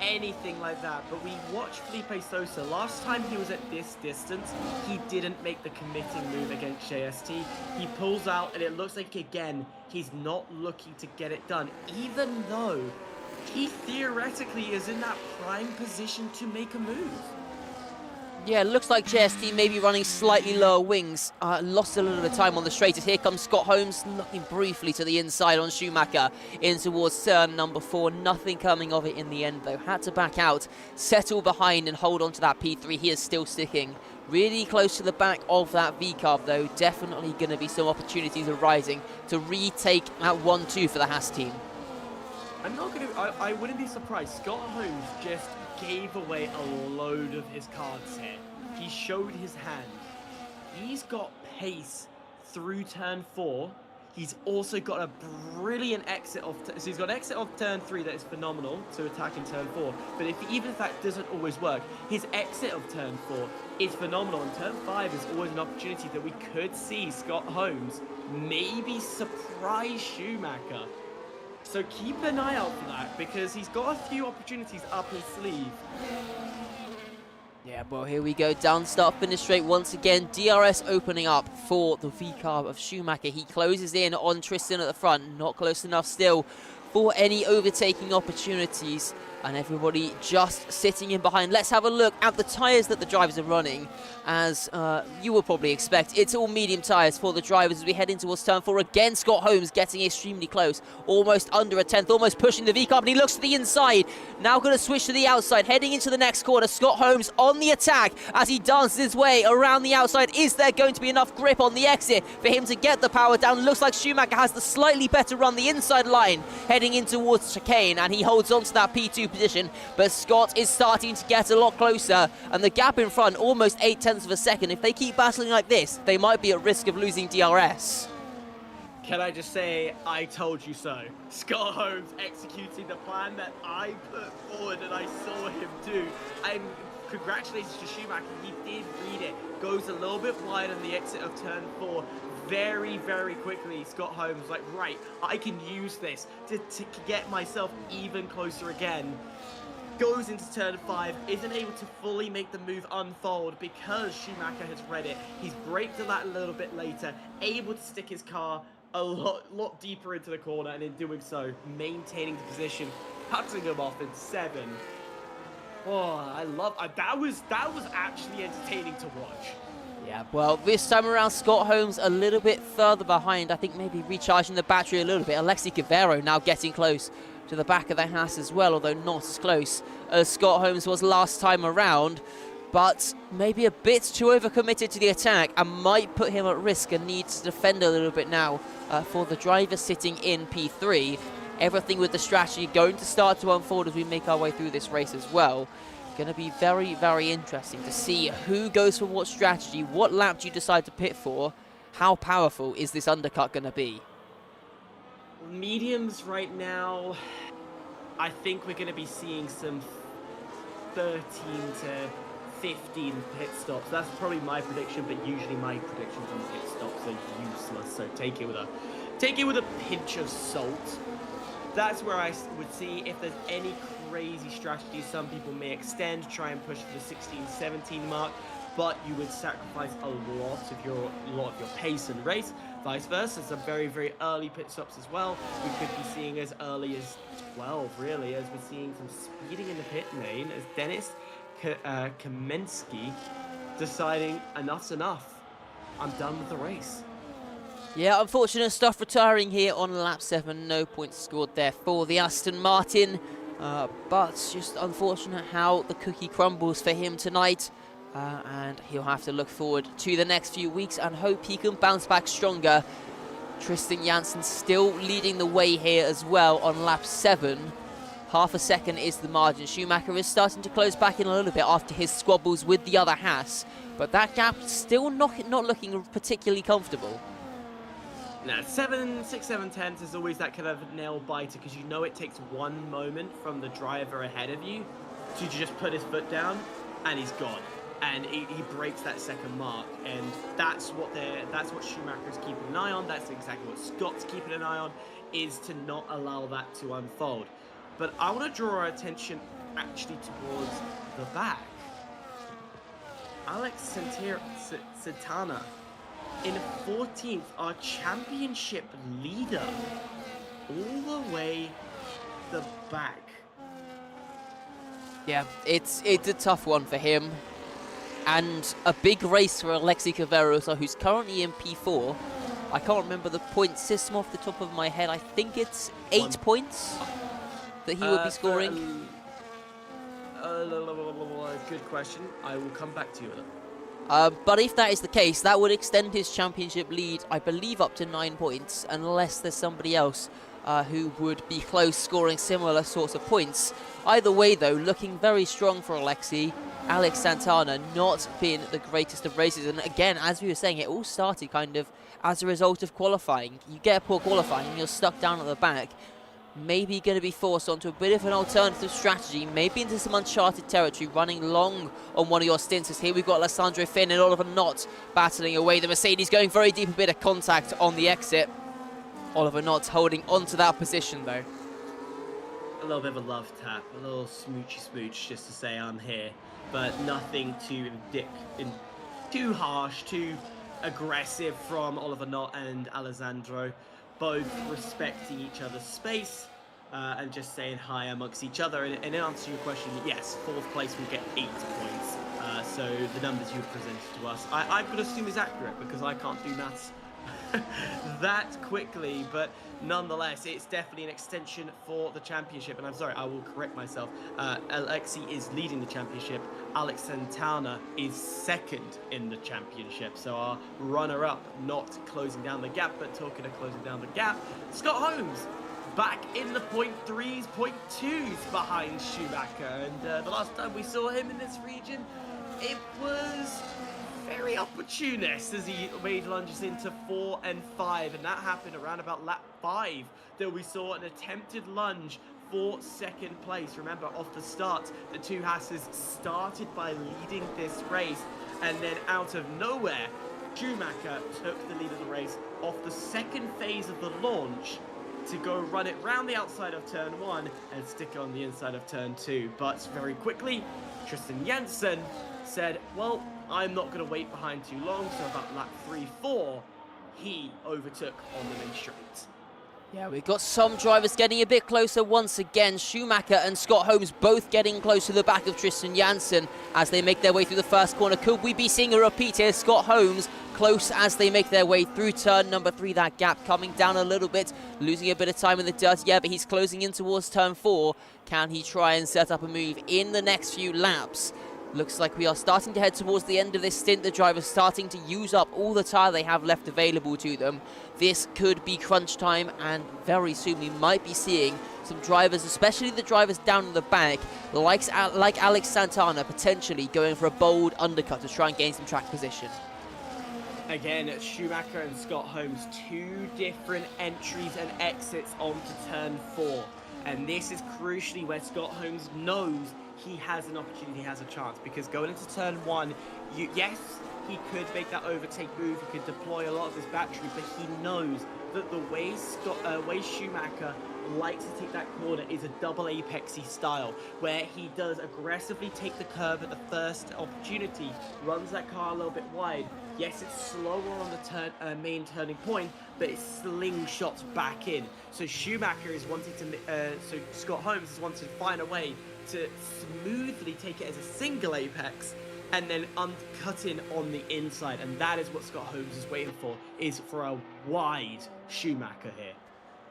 G: Anything like that. But we watched Felipe Sosa. Last time he was at this distance, he didn't make the committing move against JST. He pulls out, and it looks like, again, he's not looking to get it done, even though he theoretically is in that prime position to make a move.
F: Yeah, it looks like JST may be running slightly lower wings. Lost a little bit of time on the straight as here comes Scott Holmes, looking briefly to the inside on Schumacher in towards turn number 4. Nothing coming of it in the end though. Had to back out, settle behind and hold on to that P3. He is still sticking really close to the back of that V-carb though. Definitely going to be some opportunities arising to retake that 1-2 for the Haas team.
G: I wouldn't be surprised. Scott Holmes just gave away a load of his cards here. He showed his hand. He's got pace through turn 4. He's also got a brilliant exit off. So he's got an exit off turn 3 that is phenomenal to attack in turn 4. But even if that doesn't always work, his exit of turn 4 is phenomenal. And turn 5 is always an opportunity that we could see Scott Holmes maybe surprise Schumacher. So keep an eye out for that, because he's got a few opportunities up his sleeve.
F: Yeah, well, here we go. Down start, finish straight once again. DRS opening up for the V-carb of Schumacher. He closes in on Tristan at the front. Not close enough still for any overtaking opportunities. And everybody just sitting in behind. Let's have a look at the tyres that the drivers are running. As you will probably expect, it's all medium tyres for the drivers as we head in towards turn 4. Again, Scott Holmes getting extremely close. Almost under a 10th, almost pushing the V-carb. And he looks to the inside. Now going to switch to the outside, heading into the next corner. Scott Holmes on the attack as he dances his way around the outside. Is there going to be enough grip on the exit for him to get the power down? Looks like Schumacher has the slightly better run, the inside line, heading in towards chicane. And he holds on to that P2 position, but Scott is starting to get a lot closer, and the gap in front almost 0.8 of a second. If they keep battling like this, they might be at risk of losing DRS.
G: Can I just say, I told you so. Scott Holmes executing the plan that I put forward and I saw him do. And congratulations to Schumacher, he did read it. Goes a little bit wide on the exit of turn 4. Very, very quickly, Scott Holmes was like, right, I can use this to get myself even closer again. Goes into turn 5, isn't able to fully make the move unfold because Schumacher has read it. He's braked a little bit later, able to stick his car a lot deeper into the corner, and in doing so, maintaining the position, cutting him off in 7. Oh, I love that was actually entertaining to watch.
F: Yeah, well, this time around, Scott Holmes a little bit further behind. I think maybe recharging the battery a little bit. Alexi Guevara now getting close to the back of the Haas as well, although not as close as Scott Holmes was last time around. But maybe a bit too overcommitted to the attack and might put him at risk and needs to defend a little bit now for the driver sitting in P3. Everything with the strategy going to start to unfold as we make our way through this race as well. Going to be very, very interesting to see who goes for what strategy, what lap do you decide to pit for, how powerful is this undercut going to be?
G: Mediums right now, I think we're going to be seeing some 13 to 15 pit stops. That's probably my prediction, but usually my predictions on pit stops are useless, so take it with a pinch of salt. That's where I would see if there's any crazy strategies some people may extend, try and push to the 16-17 mark, but you would sacrifice a lot of your pace and race. Vice versa, some very, very early pit stops as well. We could be seeing as early as 12, really, as we're seeing some speeding in the pit lane, as Dennis Kamensky deciding enough's enough. I'm done with the race.
F: Yeah, unfortunate stuff retiring here on lap 7. No points scored there for the Aston Martin. But just unfortunate how the cookie crumbles for him tonight. And he'll have to look forward to the next few weeks and hope he can bounce back stronger. Tristan Janssen still leading the way here as well on lap 7. Half a second is the margin. Schumacher is starting to close back in a little bit after his squabbles with the other Haas. But that gap still not looking particularly comfortable.
G: Now, 6, 7 tenths is always that kind of nail biter because you know it takes one moment from the driver ahead of you to just put his foot down and he's gone. And he breaks that second mark, and that's what Schumacher's keeping an eye on. That's exactly what Scott's keeping an eye on, is to not allow that to unfold. But I want to draw our attention actually towards the back. Alex Santana in 14th, our championship leader, all the way the back.
F: Yeah, it's a tough one for him. And a big race for Alexi Caverosa, who's currently in P4. I can't remember the point system off the top of my head. I think it's 8 points that he would be scoring.
G: Good question. I will come back to you with it.
F: But if that is the case, that would extend his championship lead, I believe, up to 9 points, unless there's somebody else who would be close, scoring similar sorts of points. Either way, though, looking very strong for Alexi. Alex Santana not been the greatest of races, and again, as we were saying, it all started kind of as a result of qualifying. You get a poor qualifying and you're stuck down at the back. Maybe going to be forced onto a bit of an alternative strategy, maybe into some uncharted territory, running long on one of your stints. As here we've got Alessandro Finn and Oliver Knott battling away. The Mercedes going very deep, a bit of contact on the exit. Oliver Knott holding onto that position though.
G: A little bit of a love tap, a little smoochy smooch just to say I'm here, but nothing too harsh, too aggressive from Oliver Knott and Alessandro, both respecting each other's space and just saying hi amongst each other. And in answer to your question, yes, 4th place will get 8 points. So the numbers you've presented to us, I'm going to assume is accurate because I can't do maths that quickly, but nonetheless, it's definitely an extension for the championship. And I'm sorry, I will correct myself. Alexi is leading the championship. Alex Santana is 2nd in the championship. So our runner-up, not closing down the gap, but talking of closing down the gap, Scott Holmes back in the 0.3s, 0.2s behind Schumacher. And the last time we saw him in this region, it was very opportunist as he made lunges into 4 and 5, and that happened around about lap 5 that we saw an attempted lunge for 2nd place. Remember, off the start, the two Hasses started by leading this race, and then out of nowhere, Schumacher took the lead of the race off the 2nd phase of the launch to go run it round the outside of turn 1 and stick it on the inside of turn 2. But very quickly, Tristan Jensen said, well, I'm not going to wait behind too long, so about lap 3-4, he overtook on the main straight.
F: Yeah, we've got some drivers getting a bit closer once again. Schumacher and Scott Holmes both getting close to the back of Tristan Janssen as they make their way through the first corner. Could we be seeing a repeat here? Scott Holmes close as they make their way through turn number 3. That gap coming down a little bit, losing a bit of time in the dirt. Yeah, but he's closing in towards turn 4. Can he try and set up a move in the next few laps? Looks like we are starting to head towards the end of this stint. The drivers starting to use up all the tyre they have left available to them. This could be crunch time, and very soon we might be seeing some drivers, especially the drivers down in the back, like Alex Santana, potentially going for a bold undercut to try and gain some track position.
G: Again, Schumacher and Scott Holmes, 2 different entries and exits onto turn 4. And this is crucially where Scott Holmes knows he has an opportunity, he has a chance, because going into turn 1, yes, he could make that overtake move, he could deploy a lot of his battery, but he knows that the way Schumacher likes to take that corner is a double apexy style, where he does aggressively take the curve at the first opportunity, runs that car a little bit wide. Yes, it's slower on the main turning point, but it slingshots back in. So Schumacher is wanting to, Scott Holmes is wanting to find a way to smoothly take it as a single apex and then undercutting on the inside, and that is what Scott Holmes is waiting for, is for a wide Schumacher here.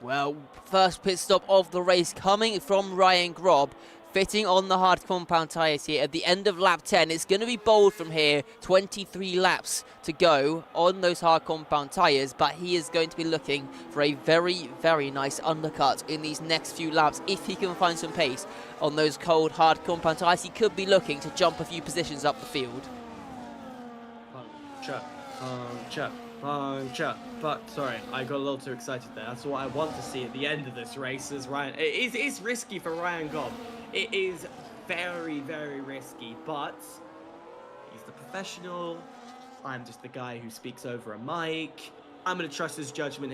F: Well, first pit stop of the race coming from Ryan Grob, fitting on the hard compound tyres here at the end of lap 10. It's going to be bold from here, 23 laps to go on those hard compound tyres, but he is going to be looking for a very, very nice undercut in these next few laps. If he can find some pace on those cold hard compound tyres, he could be looking to jump a few positions up the field.
G: Chuck. Puncture. But sorry, I got a little too excited there. That's what I want to see at the end of this race. Is Ryan? It's risky for Ryan Gobb. It is very, very risky. But he's the professional. I'm just the guy who speaks over a mic. I'm going to trust his judgment.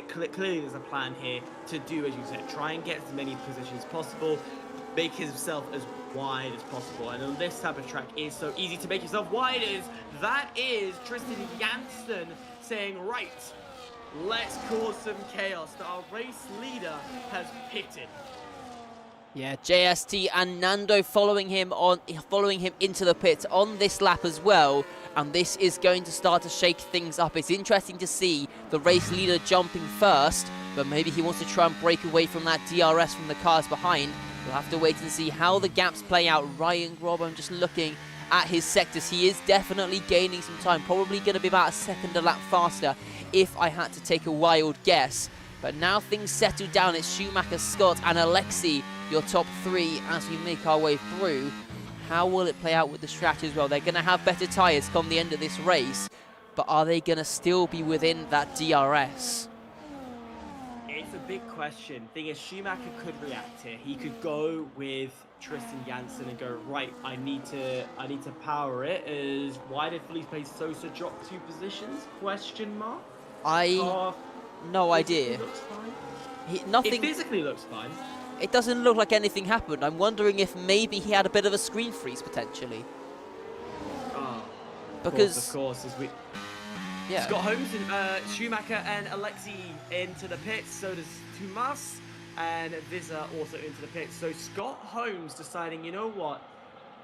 G: Clearly there's a plan here to do, as you said, try and get as many positions as possible, make himself as wide as possible. And on this type of track, it's so easy to make yourself wide. That is Tristan Janssen saying, right, let's cause some chaos. Our race leader has pitted.
F: Yeah, JST and Nando following him into the pits on this lap as well, and this is going to start to shake things up. It's interesting to see the race leader jumping first, but maybe he wants to try and break away from that DRS from the cars behind. We'll have to wait and see how the gaps play out. Ryan Gobb, I'm just looking at his sectors. He is definitely gaining some time, probably going to be about a second a lap faster if I had to take a wild guess. But now things settle down. It's Schumacher, Scott and Alexei, your top three as we make our way through. How will it play out with the Strat as well? They're going to have better tyres come the end of this race, but are they going to still be within that DRS?
G: It's a big question. Thing is, Schumacher could react here. He could go with Tristan Janssen and go, right, I need to power it. Why did Felipe Sosa drop 2 positions? Question mark.
F: No idea.
G: It looks fine.
F: Nothing.
G: It physically looks fine.
F: It doesn't look like anything happened. I'm wondering if maybe he had a bit of a screen freeze potentially. Because
G: of course, as we.
F: Yeah.
G: Scott Holmes and Schumacher and Alexei into the pits. So does Tomas and Visa also into the pits. So Scott Holmes deciding, you know what?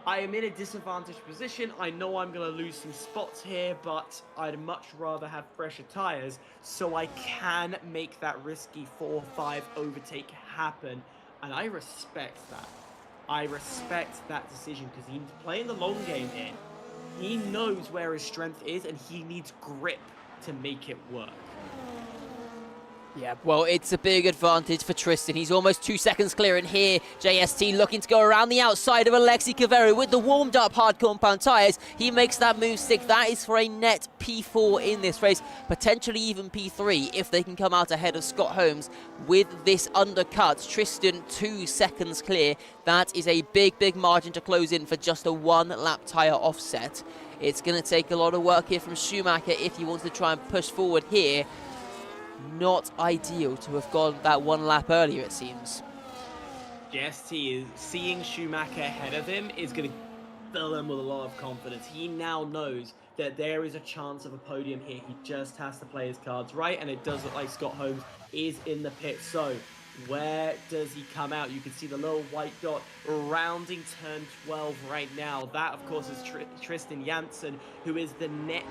G: I am in a disadvantaged position. I know I'm going to lose some spots here, but I'd much rather have fresher tyres so I can make that risky 4-5 overtake happen. And I respect that. I respect that decision because he's playing the long game here. He knows where his strength is and he needs grip to make it work.
F: Yeah, well, it's a big advantage for Tristan. He's almost 2 seconds clear in here. JST looking to go around the outside of Alexei Caveri with the warmed-up hard compound tyres. He makes that move stick. That is for a net P4 in this race, potentially even P3 if they can come out ahead of Scott Holmes with this undercut. Tristan 2 seconds clear. That is a big, big margin to close in for just a 1-lap tyre offset. It's going to take a lot of work here from Schumacher if he wants to try and push forward here. Not ideal to have gone that 1 lap earlier, it seems.
G: JST is seeing Schumacher ahead of him is going to fill him with a lot of confidence. He now knows that there is a chance of a podium here. He just has to play his cards right, and it does look like Scott Holmes is in the pit. So where does he come out? You can see the little white dot rounding turn 12 right now. That, of course, is Tristan Janssen, who is the net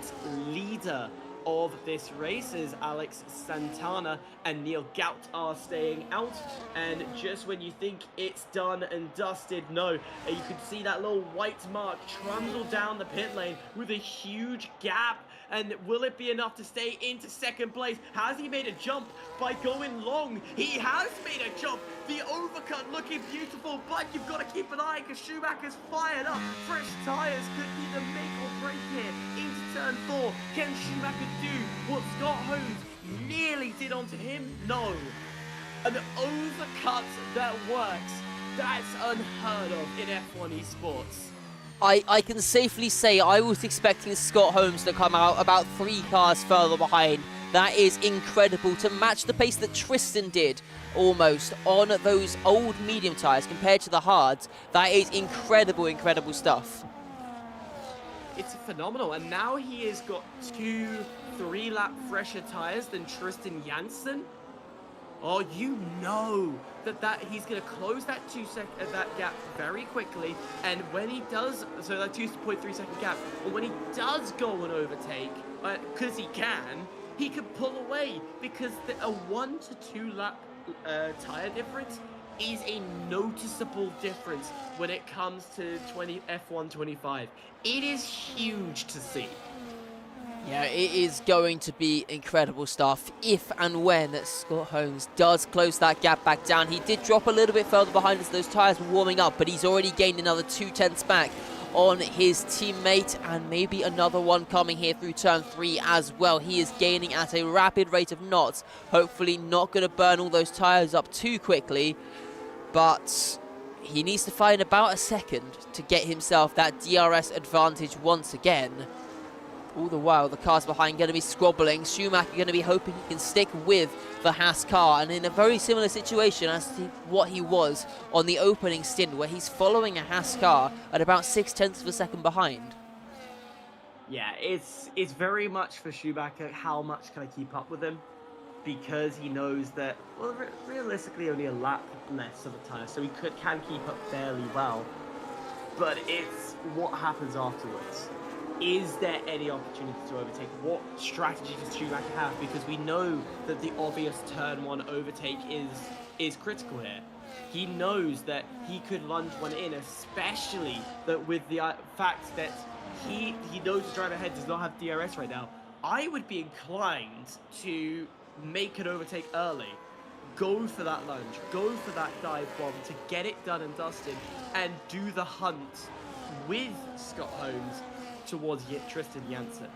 G: leader of this race, as Alex Santana and Neil Gout are staying out. And just when you think it's done and dusted, no, you can see that little white mark trundle down the pit lane with a huge gap. And will it be enough to stay into 2nd place? Has he made a jump by going long? He has made a jump. The overcut looking beautiful, but you've got to keep an eye because Schumacher's fired up. Fresh tyres could either make or break here into turn 4. Can Schumacher do what Scott Holmes nearly did onto him? No. An overcut that works. That's unheard of in F1 esports.
F: I can safely say I was expecting Scott Holmes to come out about 3 cars further behind. That is incredible to match the pace that Tristan did almost on those old medium tyres compared to the hards. That is incredible, incredible stuff.
G: It's phenomenal, and now he has got 2 3-lap fresher tyres than Tristan Janssen. Oh, you know that he's going to close that that gap very quickly, and when he does, so that 2.3 second gap, but when he does go and overtake, because he can pull away, because a 1 to 2 lap tyre difference is a noticeable difference when it comes to F1 25. It is huge to see.
F: Yeah, it is going to be incredible stuff if and when Scott Holmes does close that gap back down. He did drop a little bit further behind as those tyres were warming up, but he's already gained another 2 tenths back on his teammate, and maybe another one coming here through turn 3 as well. He is gaining at a rapid rate of knots, hopefully not going to burn all those tyres up too quickly, but he needs to find about a second to get himself that DRS advantage once again. All the while, the cars behind going to be squabbling. Schumacher going to be hoping he can stick with the Haas car, and in a very similar situation as to what he was on the opening stint, where he's following a Haas car at about 0.6 of a second behind.
G: Yeah, it's very much for Schumacher, how much can I keep up with him? Because he knows that, well, realistically only a lap less of a tyre, so he can keep up fairly well. But it's what happens afterwards. Is there any opportunity to overtake? What strategy does Schumacher have? Because we know that the obvious turn 1 overtake is critical here. He knows that he could lunge one in, especially that with the fact that he knows the driver ahead does not have DRS right now. I would be inclined to make an overtake early. Go for that lunge, go for that dive bomb to get it done and dusted, and do the hunt with Scott Holmes towards Tristan Janssen.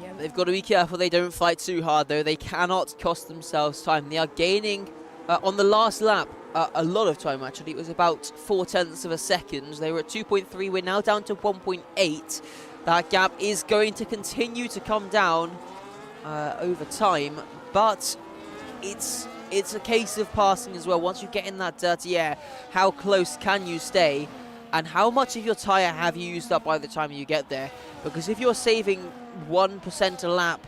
F: Yeah, they've got to be careful they don't fight too hard, though. They cannot cost themselves time. They are gaining on the last lap a lot of time, actually. It was about 0.4 of a second. They were at 2.3. We're now down to 1.8. That gap is going to continue to come down over time, but it's a case of passing as well. Once you get in that dirty air, how close can you stay? And how much of your tyre have you used up by the time you get there? Because if you're saving 1% a lap,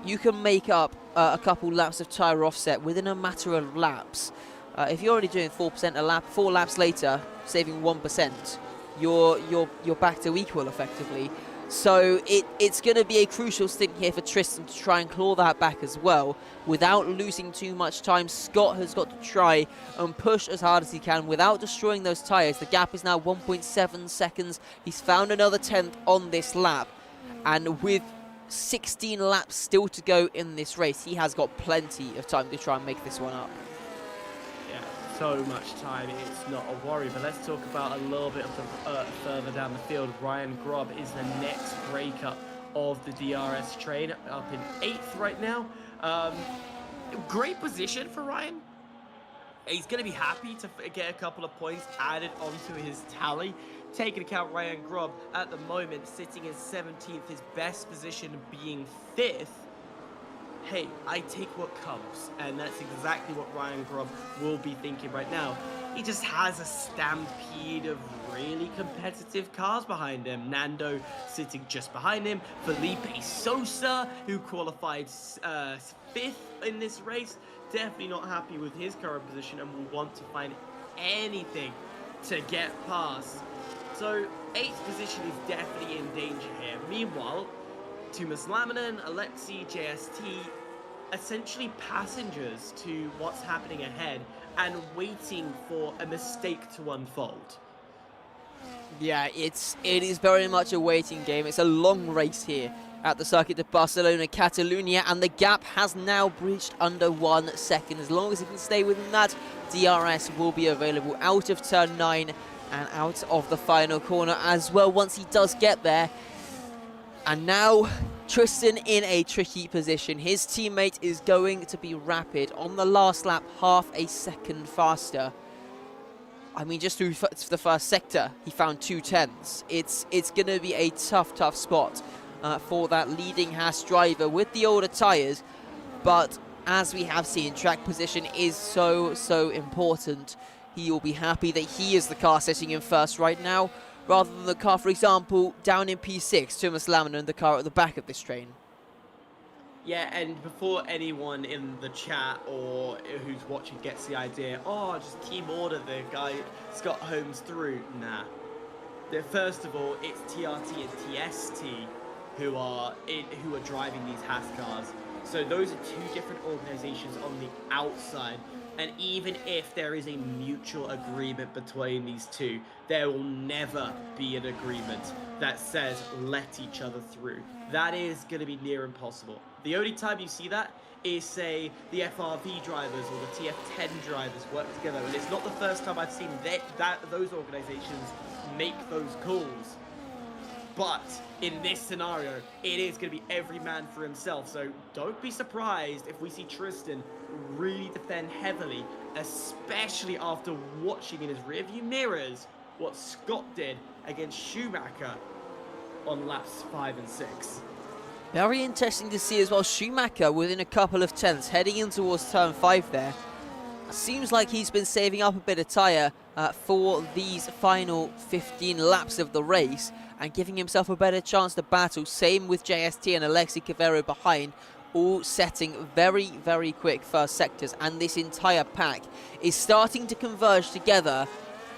F: you can make up a couple laps of tyre offset within a matter of laps. If you're already doing 4% a lap, 4 laps later, saving 1%, you're back to equal effectively. So it's going to be a crucial stint here for Tristan to try and claw that back as well without losing too much time. Scott has got to try and push as hard as he can without destroying those tyres. The gap is now 1.7 seconds. He's found another 10th on this lap, and with 16 laps still to go in this race, he has got plenty of time to try and make this one up.
G: So much time, it's not a worry. But let's talk about a little bit of the further down the field. Ryan Grubb is the next breakup of the DRS train, up in 8th right now. Great position for Ryan. He's going to be happy to get a couple of points added onto his tally. Take into account Ryan Grubb at the moment sitting as 17th, his best position being 5th. Hey, I take what comes, and that's exactly what Ryan Grubb will be thinking right now. He just has a stampede of really competitive cars behind him. Nando sitting just behind him. Felipe Sosa, who qualified 5th in this race, definitely not happy with his current position and will want to find anything to get past. So 8th position is definitely in danger here. Meanwhile, Tuomas Lamminen, Alexi, JST, essentially passengers to what's happening ahead and waiting for a mistake to unfold.
F: Yeah, it is very much a waiting game. It's a long race here at the Circuit de Barcelona, Catalunya, and the gap has now breached under 1 second. As long as he can stay within that, DRS will be available out of turn 9 and out of the final corner as well once he does get there. And now Tristan in a tricky position. His teammate is going to be rapid on the last lap, half a second faster. I mean, just through the first sector, he found 2/10. It's going to be a tough spot for that leading Haas driver with the older tyres. But as we have seen, track position is so important. He will be happy that he is the car sitting in first right now, rather than the car, for example, down in P6, Tuomas Lamminen, the car at the back of this train.
G: Yeah, and before anyone in the chat or who's watching gets the idea, oh, just team order the guy Scott Holmes through. Nah. First of all, it's TRT and TST who are driving these Haas cars. So those are 2 different organizations on the outside. And even if there is a mutual agreement between these two, there will never be an agreement that says let each other through. That is going to be near impossible. The only time you see that is, say, the FRV drivers or the TF10 drivers work together, and it's not the first time I've seen those organizations make those calls. But in this scenario, it is going to be every man for himself. So don't be surprised if we see Tristan really defend heavily, especially after watching in his rearview mirrors what Scott did against Schumacher on laps 5 and 6.
F: Very interesting to see as well. Schumacher within a couple of tenths heading in towards turn 5 there. Seems like he's been saving up a bit of tyre for these final 15 laps of the race and giving himself a better chance to battle. Same with JST and Alexi Cavero behind, all setting very, very quick first sectors. And this entire pack is starting to converge together,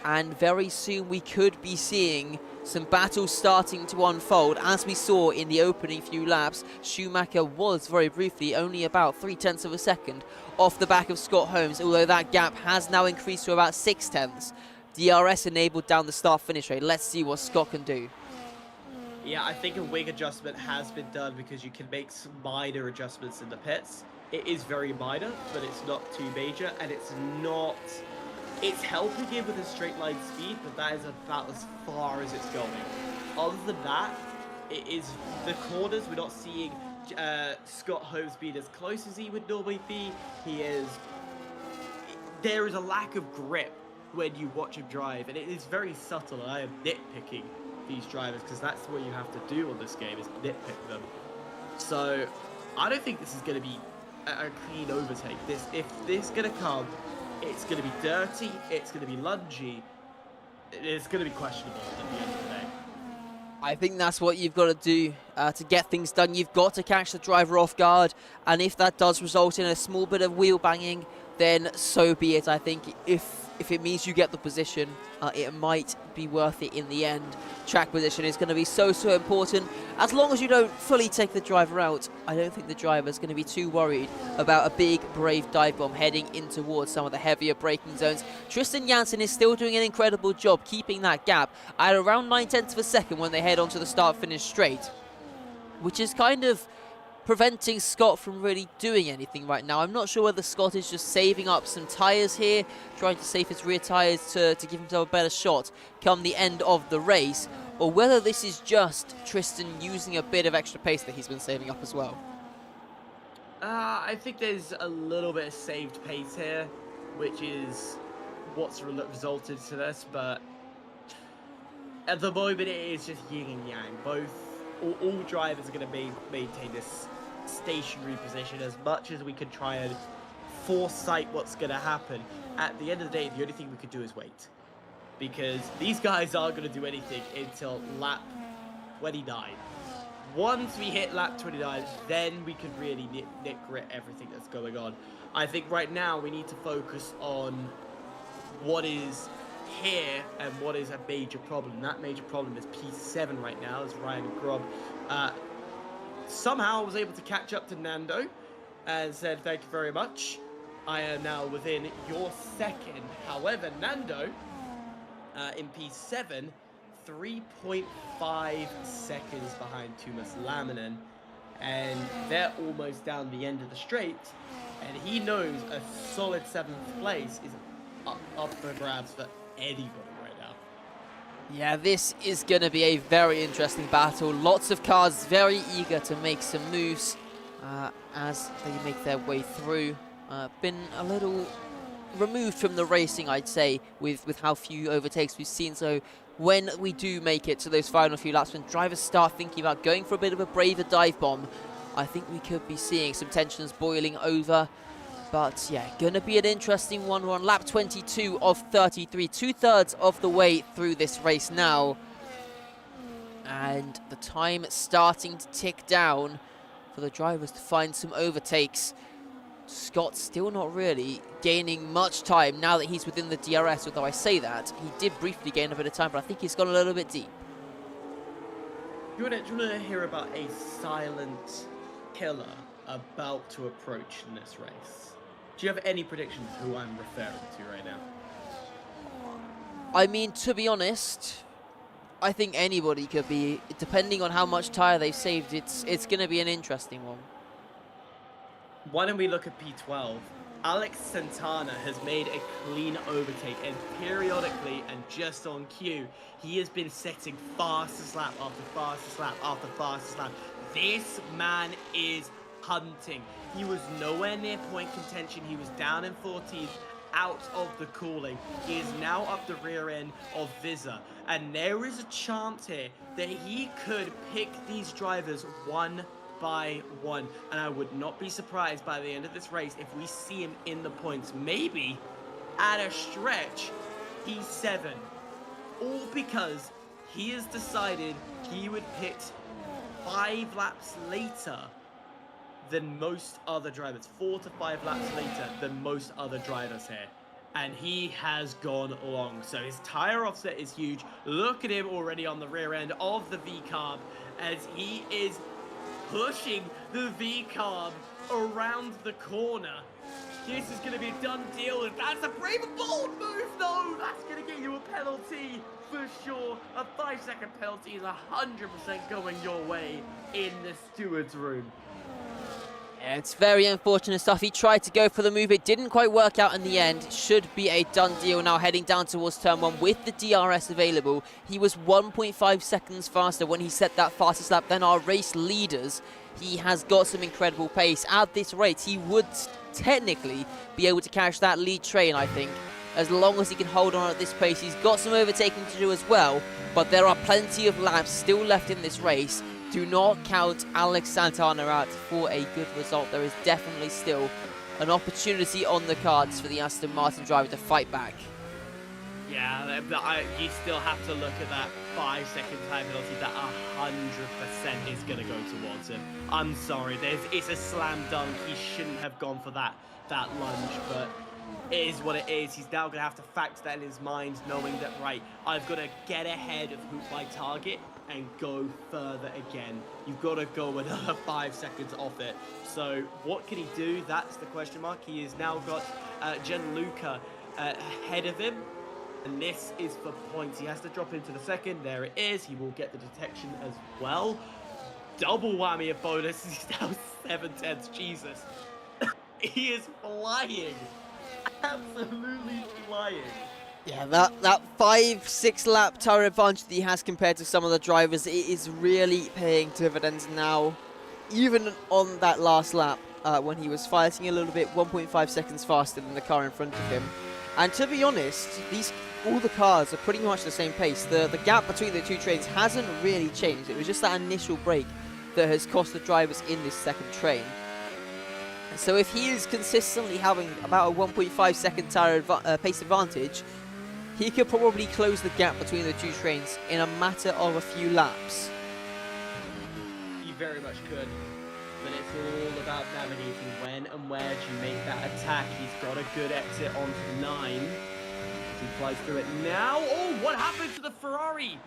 F: and very soon we could be seeing some battles starting to unfold. As we saw in the opening few laps, Schumacher was very briefly only about 0.3 of a second off the back of Scott Holmes, although that gap has now increased to about 0.6. DRS enabled down the start-finish rate. Let's see what Scott can do.
G: Yeah, I think a wing adjustment has been done because you can make some minor adjustments in the pits. It is very minor, but it's not too major, and it's helping him with his straight line speed, but that is about as far as it's going. Other than that, it is the corners. We're not seeing Scott Holmes being as close as he would normally be. There is a lack of grip when you watch him drive, and it is very subtle, and I am nitpicking these drivers because that's what you have to do on this game, is nitpick them. So I don't think this is going to be a clean overtake. If this is going to come, it's going to be dirty, it's going to be lungy, it's going to be questionable at the end of the day.
F: I think that's what you've got to do to get things done. You've got to catch the driver off guard, and if that does result in a small bit of wheel banging, then so be it. I think if it means you get the position, it might be worth it in the end. Track position is going to be so important. As long as you don't fully take the driver out, I don't think the driver is going to be too worried about a big, brave dive bomb heading in towards some of the heavier braking zones. Tristan Janssen is still doing an incredible job keeping that gap at around 0.9 of a second when they head onto the start-finish straight, which is kind of preventing Scott from really doing anything right now. I'm not sure whether Scott is just saving up some tyres here, trying to save his rear tyres to give himself a better shot come the end of the race, or whether this is just Tristan using a bit of extra pace that he's been saving up as well.
G: I think there's a little bit of saved pace here, which is what's resulted to this, but at the moment it is just yin and yang. All drivers are going to maintain this stationary position as much as we can try and foresight what's going to happen. At the end of the day, the only thing we could do is wait, because these guys aren't going to do anything until lap 29. Once we hit lap 29, then we can really nit-grit everything that's going on. I think right now we need to focus on what is here and what is a major problem. That major problem is P7 right now, as Ryan Grob somehow was able to catch up to Nando and said, thank you very much. I am now within your second. However, Nando in P7, 3.5 seconds behind Tuomas Lamminen, and they're almost down the end of the straight, and he knows a solid 7th place is up for grabs for anybody right now.
F: Yeah, this is going to be a very interesting battle. Lots of cars very eager to make some moves as they make their way through. Been a little removed from the racing, I'd say, with how few overtakes we've seen. So when we do make it to those final few laps, when drivers start thinking about going for a bit of a braver dive bomb, I think we could be seeing some tensions boiling over. But yeah, gonna be an interesting one. We're on lap 22 of 33, 2/3 of the way through this race now. And the time starting to tick down for the drivers to find some overtakes. Scott still not really gaining much time now that he's within the DRS, although I say that, he did briefly gain a bit of time, but I think he's gone a little bit deep.
G: Do you want to hear about a silent killer about to approach in this race? Do you have any predictions of who I'm referring to right now?
F: I mean, to be honest, I think anybody could be, depending on how much tyre they've saved. It's going to be an interesting one.
G: Why don't we look at P12? Alex Santana has made a clean overtake, and periodically and just on cue, he has been setting fastest lap after fastest lap after fastest lap. This man is hunting. He was nowhere near point contention. He was down in 14th, out of the cooling. He is now up the rear end of Visa, and there is a chance here that he could pick these drivers one by one, and I would not be surprised by the end of this race if we see him in the points. Maybe at a stretch he's 7, all because he has decided he would pit 5 laps later than most other drivers, 4 to 5 laps later than most other drivers here. And he has gone long. So his tire offset is huge. Look at him already on the rear end of the V-carb as he is pushing the V-carb around the corner. This is going to be a done deal. If that's a brave and bold move, though, that's going to get you a penalty for sure. A 5-second penalty is 100% going your way in the steward's room.
F: Yeah, it's very unfortunate stuff. He tried to go for the move. It didn't quite work out in the end. Should be a done deal now, heading down towards turn 1 with the DRS available. He was 1.5 seconds faster when he set that fastest lap than our race leaders. He has got some incredible pace. At this rate, he would technically be able to catch that lead train, I think, as long as he can hold on at this pace. He's got some overtaking to do as well, but there are plenty of laps still left in this race. Do not count Alex Santana out for a good result. There is definitely still an opportunity on the cards for the Aston Martin driver to fight back.
G: Yeah, you still have to look at that 5-second time penalty that 100% is going to go towards him. I'm sorry, it's a slam dunk. He shouldn't have gone for that lunge, but it is what it is. He's now going to have to factor that in his mind, knowing that, right, I've got to get ahead of my target and go further again. You've got to go another 5 seconds off it. So what can he do? That's the question mark. He has now got Gianluca ahead of him, and this is for points. He has to drop into the second. There it is. He will get the detection as well. Double whammy of bonus. He's now 7/10. Jesus. He is flying. Absolutely flying.
F: Yeah, that 5-6 lap tire advantage that he has compared to some of the drivers, it is really paying dividends now. Even on that last lap, when he was fighting a little bit, 1.5 seconds faster than the car in front of him. And to be honest, all the cars are pretty much the same pace. The gap between the two trains hasn't really changed. It was just that initial break that has cost the drivers in this second train. So if he is consistently having about a 1.5 second tire pace advantage, he could probably close the gap between the two trains in a matter of a few laps.
G: You very much could, but it's all about navigating when and where do you make that attack. He's got a good exit onto 9. He flies through it now. Oh, what happened to the Ferrari?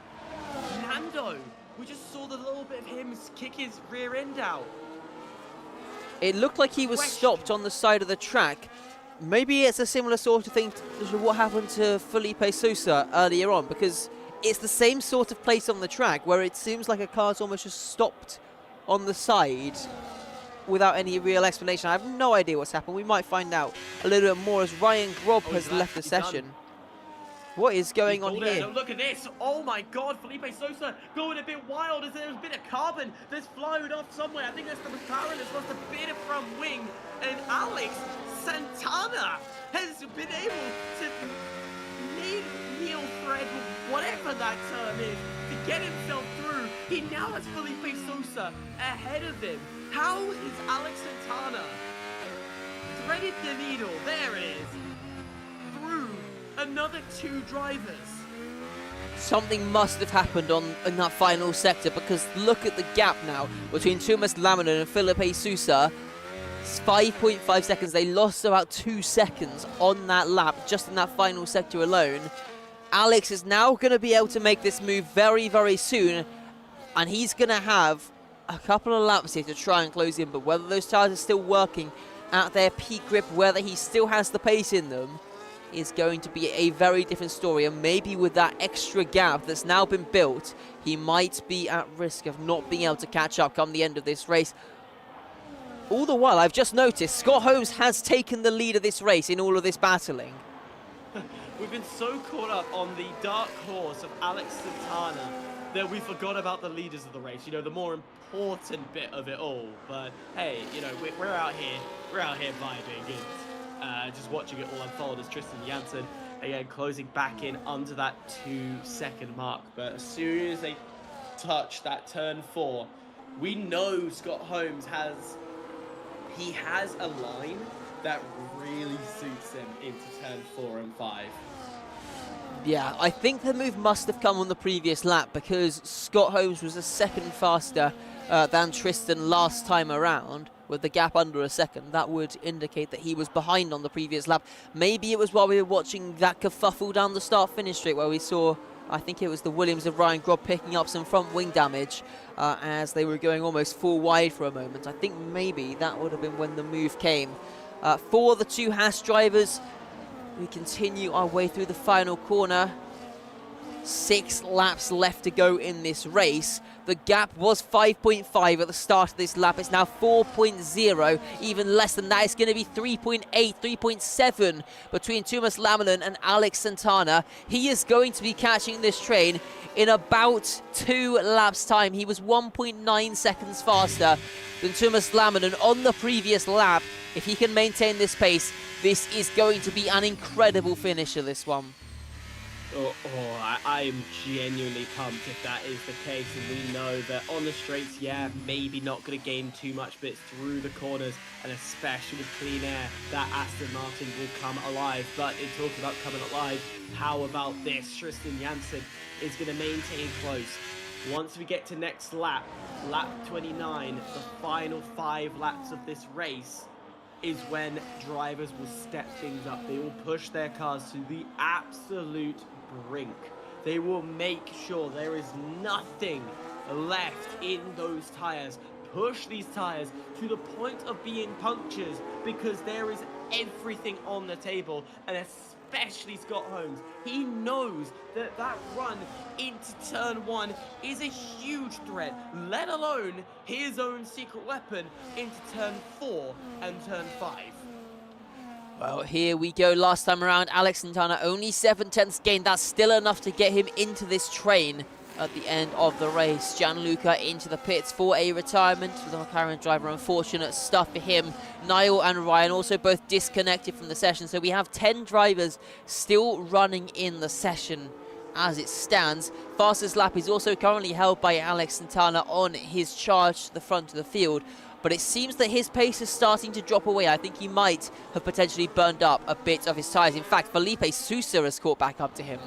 G: Nando. We just saw the little bit of him kick his rear end out.
F: It looked like he was stopped on the side of the track. Maybe it's a similar sort of thing to what happened to Felipe Sousa earlier on, because it's the same sort of place on the track where it seems like a car's almost just stopped on the side without any real explanation. I have no idea what's happened. We might find out a little bit more as Ryan Grob has left the session. What is going on here?
G: No, look at this. Oh my God, Felipe Sousa going a bit wild as there's a bit of carbon that's flown off somewhere. I think that's the McLaren that's lost a bit of front wing. And Alex Santana has been able to heel thread, whatever that term is, to get himself through. He now has Felipe Sousa ahead of him. How is Alex Santana threaded the needle? There it is. Through another 2 drivers.
F: Something must have happened in that final sector, because look at the gap now between Thomas Laminen and Felipe Sousa. It's 5.5 seconds. They lost about 2 seconds on that lap, just in that final sector alone. Alex is now going to be able to make this move very, very soon, and he's going to have a couple of laps here to try and close in. But whether those tires are still working at their peak grip, whether he still has the pace in them, is going to be a very different story. And maybe with that extra gap that's now been built, he might be at risk of not being able to catch up come the end of this race. All the while, I've just noticed Scott Holmes has taken the lead of this race in all of this battling.
G: We've been so caught up on the dark horse of Alex Santana that we forgot about the leaders of the race, you know, the more important bit of it all. But hey, you know, we're out here vibing and just watching it all unfold as Tristan Janssen again closing back in under that 2-second mark. But as soon as they touch that turn 4, we know Scott Holmes has a line that really suits him into turn 4 and 5.
F: Yeah, I think the move must have come on the previous lap because Scott Holmes was a second faster than Tristan last time around, with the gap under a second. That would indicate that he was behind on the previous lap. Maybe it was while we were watching that kerfuffle down the start-finish straight where we saw, I think it was the Williams of Ryan Grob picking up some front wing damage as they were going almost full wide for a moment. I think maybe that would have been when the move came. For the two Haas drivers, we continue our way through the final corner. 6 laps left to go in this race. The gap was 5.5 at the start of this lap. It's now 4.0. Even less than that. It's going to be 3.8, 3.7 between Thomas Laminen and Alex Santana. He is going to be catching this train in about 2 laps' time. He was 1.9 seconds faster than Thomas Laminen on the previous lap. If he can maintain this pace, this is going to be an incredible finisher, this one.
G: I am genuinely pumped if that is the case, and we know that on the straights, yeah, maybe not going to gain too much, but through the corners, and especially with clean air, that Aston Martin will come alive. But in talking about coming alive, how about this? Tristan Janssen is going to maintain close. Once we get to next lap, lap 29, the final 5 laps of this race, is when drivers will step things up. They will push their cars to the absolute brink. They will make sure there is nothing left in those tires. Push these tires to the point of being punctures because there is everything on the table, and especially Scott Holmes. He knows that that run into turn 1 is a huge threat, let alone his own secret weapon into turn 4 and turn 5.
F: Well, here we go. Last time around, Alex Santana only 7/10 gain. That's still enough to get him into this train at the end of the race. Gianluca into the pits for a retirement with the McLaren driver. Unfortunate stuff for him. Niall and Ryan also both disconnected from the session. So we have 10 drivers still running in the session as it stands. Fastest lap is also currently held by Alex Santana on his charge to the front of the field. But it seems that his pace is starting to drop away. I think he might have potentially burned up a bit of his tyres. In fact, Felipe Sousa has caught back up to him.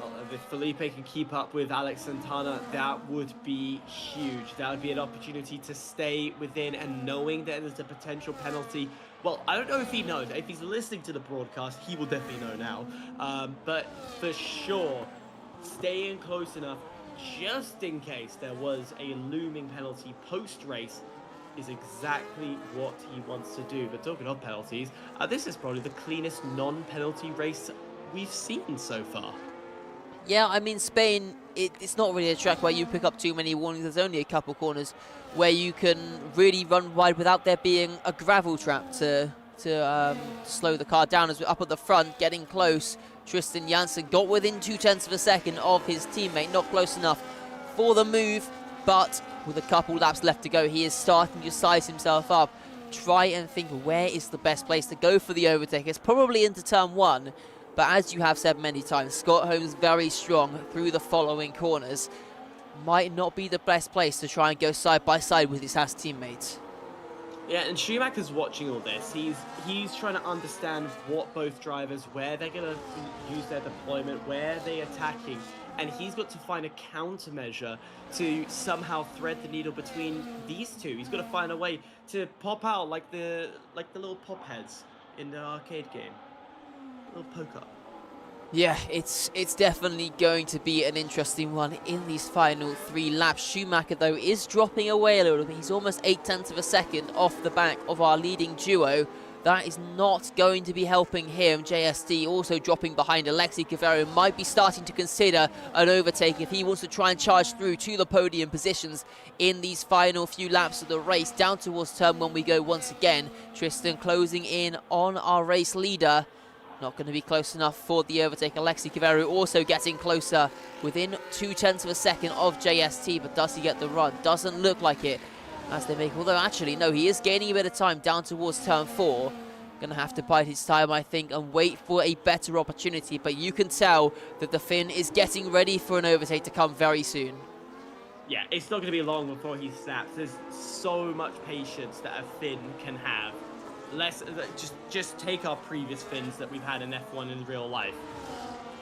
G: Well, if Felipe can keep up with Alex Santana, that would be huge. That would be an opportunity to stay within, and knowing that there's a potential penalty. Well, I don't know if he knows. If he's listening to the broadcast, he will definitely know now. But for sure, staying close enough just in case there was a looming penalty post-race is exactly what he wants to do. But talking of penalties, this is probably the cleanest non-penalty race we've seen so far.
F: Yeah, I mean, Spain, it's not really a track where you pick up too many warnings. There's only a couple corners where you can really run wide without there being a gravel trap to slow the car down. As we're up at the front, getting close, Tristan Janssen got within 0.2 of a second of his teammate. Not close enough for the move, but with a couple laps left to go, he is starting to size himself up. Try and think, where is the best place to go for the overtake? It's probably into turn 1, but as you have said many times, Scott Holmes very strong through the following corners. Might not be the best place to try and go side by side with his Haas teammates.
G: Yeah, and Schumacher's watching all this. He's trying to understand what both drivers, where they're going to use their deployment, where they're attacking, and he's got to find a countermeasure to somehow thread the needle between these two. He's got to find a way to pop out like the little pop heads in the arcade game, little poke-up.
F: Yeah, it's definitely going to be an interesting one in these final 3 laps. Schumacher, though, is dropping away a little bit. He's almost 0.8 of a second off the back of our leading duo. that is not going to be helping him. JST also dropping behind. Alexi Cavero might be starting to consider an overtake if he wants to try and charge through to the podium positions in these final few laps of the race. Down towards turn 1 we go once again. Tristan closing in on our race leader. Not going to be close enough for the overtake. Alexi Cavero also getting closer within 0.2 of a second of JST, but does he get the run? Doesn't look like it as they make, although actually no, he is gaining a bit of time down towards turn 4. Gonna have to bide his time, I think, and wait for a better opportunity, but you can tell that the Finn is getting ready for an overtake to come very soon.
G: Yeah, it's not going to be long before he snaps. There's so much patience that a Finn can have. Just take our previous Finns that we've had in F1 in real life.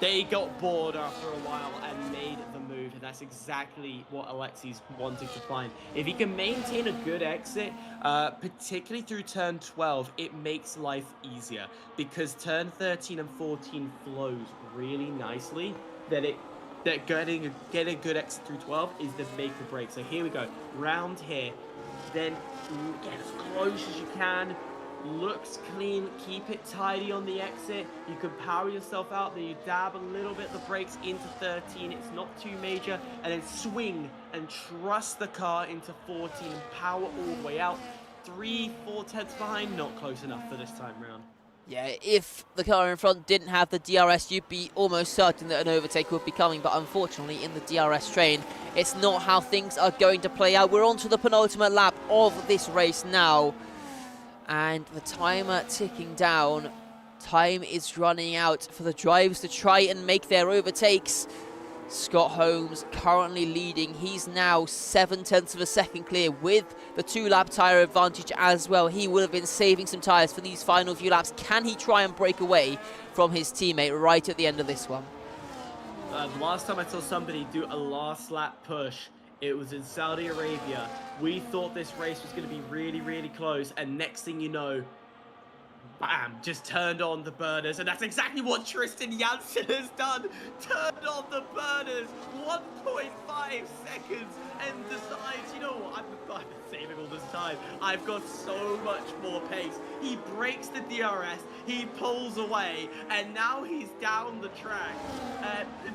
G: They got bored after a while and made the move, and that's exactly what Alexi's wanting to find. If he can maintain a good exit, particularly through turn 12, it makes life easier, because turn 13 and 14 flows really nicely. That getting a good exit through 12 is the make or break. So here we go, round here, then get as close as you can. Looks clean, keep it tidy on the exit. You can power yourself out, then you dab a little bit the brakes into 13, it's not too major, and then swing and trust the car into 14 and power all the way out. 3-4 tenths behind, not close enough for this time round.
F: Yeah, if the car in front didn't have the DRS, you'd be almost certain that an overtake would be coming, but unfortunately in the DRS train, it's not how things are going to play out. We're on to the penultimate lap of this race now. And the timer ticking down. Time is running out for the drivers to try and make their overtakes. Scott Holmes currently leading. He's now 0.7 of a second clear with the 2-lap tyre advantage as well. He would have been saving some tyres for these final few laps. Can he try and break away from his teammate right at the end of this one?
G: The last time I saw somebody do a last lap push, it was in Saudi Arabia. We thought this race was going to be really, really close, and next thing you know, bam, just turned on the burners, and that's exactly what Tristan Janssen has done. Turned on the burners, 1.5 seconds, and decides, you know what, I've been saving all this time. I've got so much more pace. He breaks the DRS, he pulls away, and now he's down the track,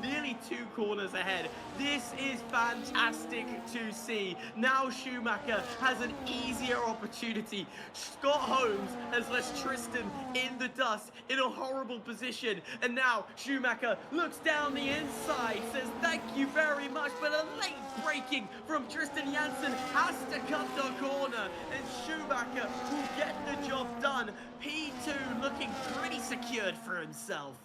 G: nearly 2 corners ahead. This is fantastic to see. Now Schumacher has an easier opportunity. Scott Holmes has left Tristan in the dust, in a horrible position, and now Schumacher looks down the inside, says thank you very much, but a late braking from Tristan Janssen has to cut the corner, and Schumacher will get the job done. P2 looking pretty secured for himself.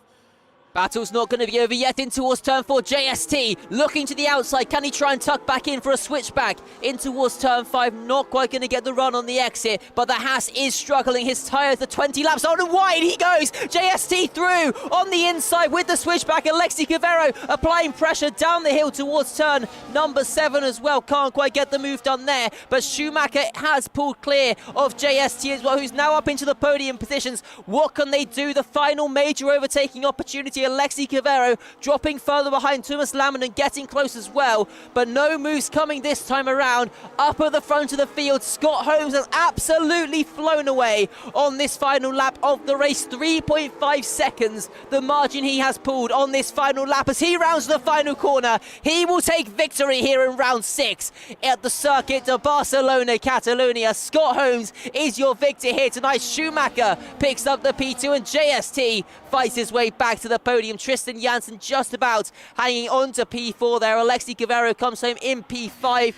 F: Battle's not going to be over yet. In towards turn 4, JST looking to the outside. Can he try and tuck back in for a switchback? In towards turn 5, not quite going to get the run on the exit, but the Haas is struggling. His tyres are 20 laps on, and wide he goes. JST through on the inside with the switchback. Alexi Cavero applying pressure down the hill towards turn number 7 as well. Can't quite get the move done there, but Schumacher has pulled clear of JST as well, who's now up into the podium positions. What can they do? The final major overtaking opportunity. Alexi Cavero dropping further behind Thomas Lammen and getting close as well, but no moves coming this time around. Up at the front of the field, Scott Holmes has absolutely flown away on this final lap of the race. 3.5 seconds the margin he has pulled on this final lap as he rounds the final corner. He will take victory here in round 6 at the circuit of Barcelona, Catalonia. Scott Holmes is your victor here tonight. Schumacher picks up the P2 and JST fights his way back to the podium. Tristan Janssen just about hanging on to P4 there. Alexi Cavero comes home in P5.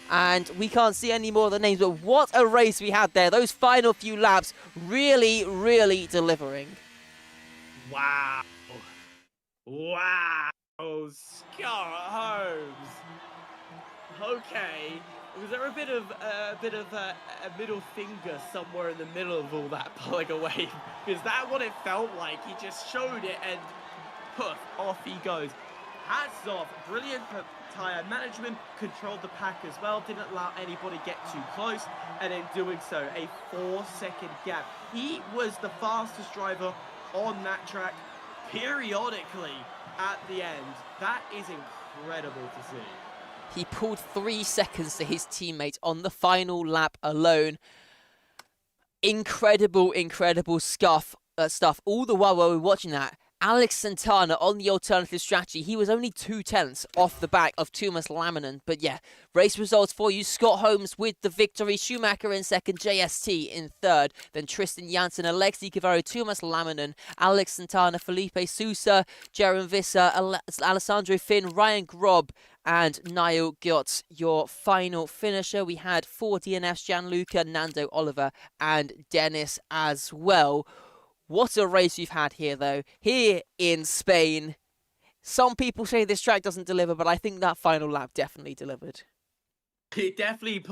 F: And we can't see any more of the names, but what a race we had there. Those final few laps really, really delivering.
G: Wow. Wow. Scott Holmes. Okay. Was there a bit of a middle finger somewhere in the middle of all that pulling away? Because that what it felt like. He just showed it and poof, off he goes. Hats off. Brilliant tyre management. Controlled the pack as well. Didn't allow anybody get too close. And in doing so, a 4-second gap. He was the fastest driver on that track periodically at the end. That is incredible to see.
F: He pulled 3 seconds to his teammate on the final lap alone. incredible stuff all the while we're watching that. Alex Santana on the alternative strategy. He was only 2/10 off the back of Tuomas Laminen. But yeah, race results for you. Scott Holmes with the victory. Schumacher in second. JST in third. Then Tristan Janssen, Alexei Cavaro, Tuomas Laminen, Alex Santana, Felipe Sousa, Jaron Visser, Alessandro Finn, Ryan Grob, and Niall Gyot. Your final finisher. We had 4 DNFs, Gianluca, Nando Oliver, and Dennis as well. What a race you've had here, though. Here in Spain. Some people say this track doesn't deliver, but I think that final lap definitely delivered.
G: It definitely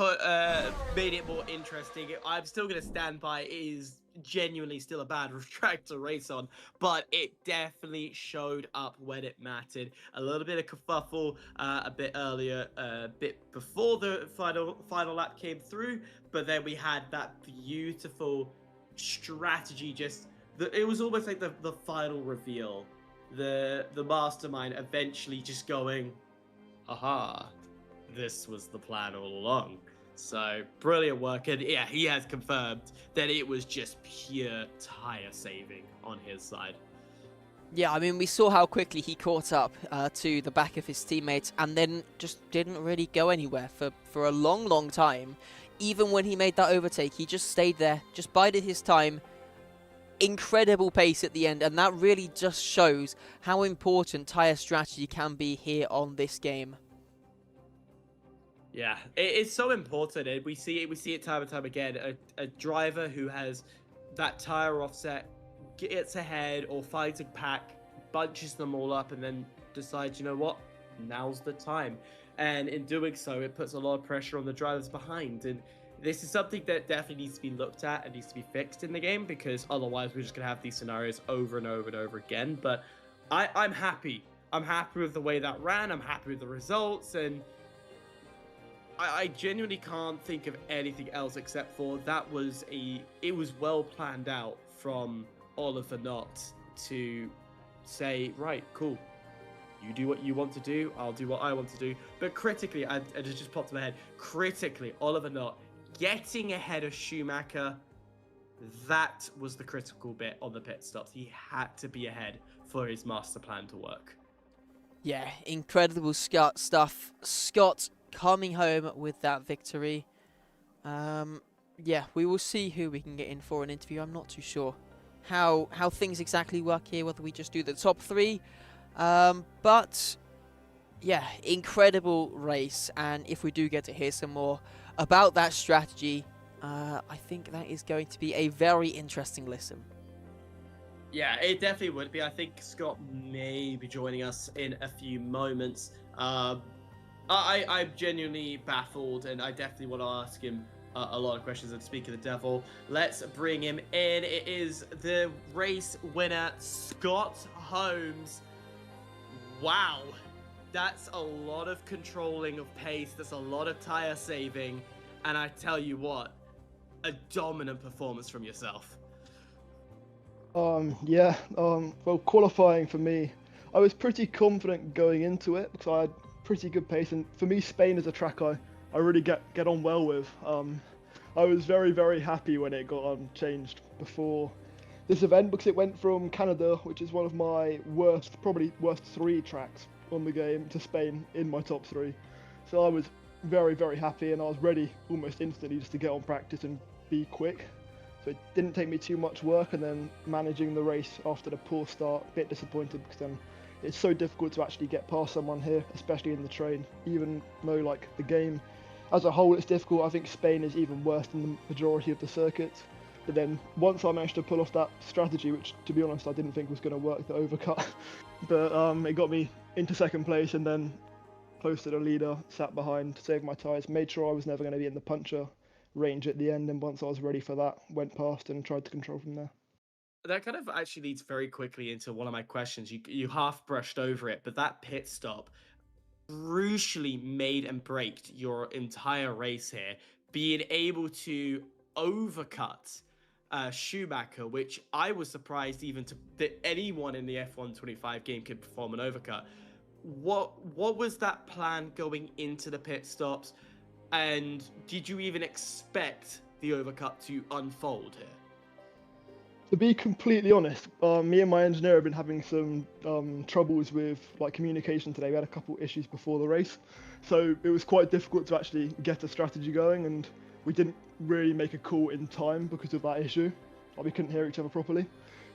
G: made it more interesting. I'm still going to stand by it is genuinely still a bad track to race on, but it definitely showed up when it mattered. A little bit of kerfuffle a bit earlier, a bit before the final lap came through, but then we had that beautiful strategy. It was almost like the final reveal, the mastermind eventually just going, aha, this was the plan all along. So brilliant work. And yeah, he has confirmed that it was just pure tire saving on his side.
F: Yeah, I mean, we saw how quickly he caught up to the back of his teammates and then just didn't really go anywhere for a long time. Even when he made that overtake, he just stayed there, just bided his time. Incredible pace at the end, and that really just shows how important tyre strategy can be here on this game.
G: Yeah, it's so important, and we see it time and time again. A driver who has that tyre offset gets ahead or finds a pack, bunches them all up, and then decides, you know what, now's the time. And in doing so, it puts a lot of pressure on the drivers behind. And this is something that definitely needs to be looked at and needs to be fixed in the game, because otherwise we're just going to have these scenarios over and over and over again. But I'm happy. I'm happy with the way that ran. I'm happy with the results. And I genuinely can't think of anything else except for it was well planned out from Oliver Knott to say, right, cool. You do what you want to do. I'll do what I want to do. But critically, it just popped in my head. Critically, Oliver Knott getting ahead of Schumacher, that was the critical bit on the pit stops. He had to be ahead for his master plan to work.
F: Yeah, incredible stuff. Scott coming home with that victory. Yeah, we will see who we can get in for an interview. I'm not too sure how things exactly work here, whether we just do the top 3. But yeah, incredible race. And if we do get to hear some more about that strategy, I think that is going to be a very interesting listen.
G: Yeah, it definitely would be. I think Scott may be joining us in a few moments. I'm genuinely baffled, and I definitely want to ask him a lot of questions. And speak of the devil, let's bring him in. It is the race winner, Scott Holmes. Wow. That's a lot of controlling of pace. That's a lot of tire saving. And I tell you what, a dominant performance from yourself.
H: Well, qualifying for me, I was pretty confident going into it because I had pretty good pace. And for me, Spain is a track I really get on well with. I was very happy when it got changed before this event, because it went from Canada, which is one of my probably worst 3 tracks on the game, to Spain in my top 3. So I was very happy, and I was ready almost instantly just to get on practice and be quick. So it didn't take me too much work, and then managing the race after the poor start, a bit disappointed, because then it's so difficult to actually get past someone here, especially in the train. Even though like the game as a whole it's difficult, I think Spain is even worse than the majority of the circuits. But then once I managed to pull off that strategy, which to be honest I didn't think was going to work, the overcut, but it got me into second place, and then close to the leader, sat behind, saved my tyres, made sure I was never going to be in the puncher range at the end, and once I was ready for that, went past and tried to control from there.
G: That kind of actually leads very quickly into one of my questions. You half brushed over it, but that pit stop crucially made and braked your entire race here, being able to overcut Schumacher, which I was surprised even that anyone in the F1 25 game could perform an overcut. What was that plan going into the pit stops, and did you even expect the Overcut to unfold here?
H: To be completely honest, me and my engineer have been having some troubles with like communication today. We had a couple issues before the race, so it was quite difficult to actually get a strategy going, and we didn't really make a call in time because of that issue. Like, we couldn't hear each other properly.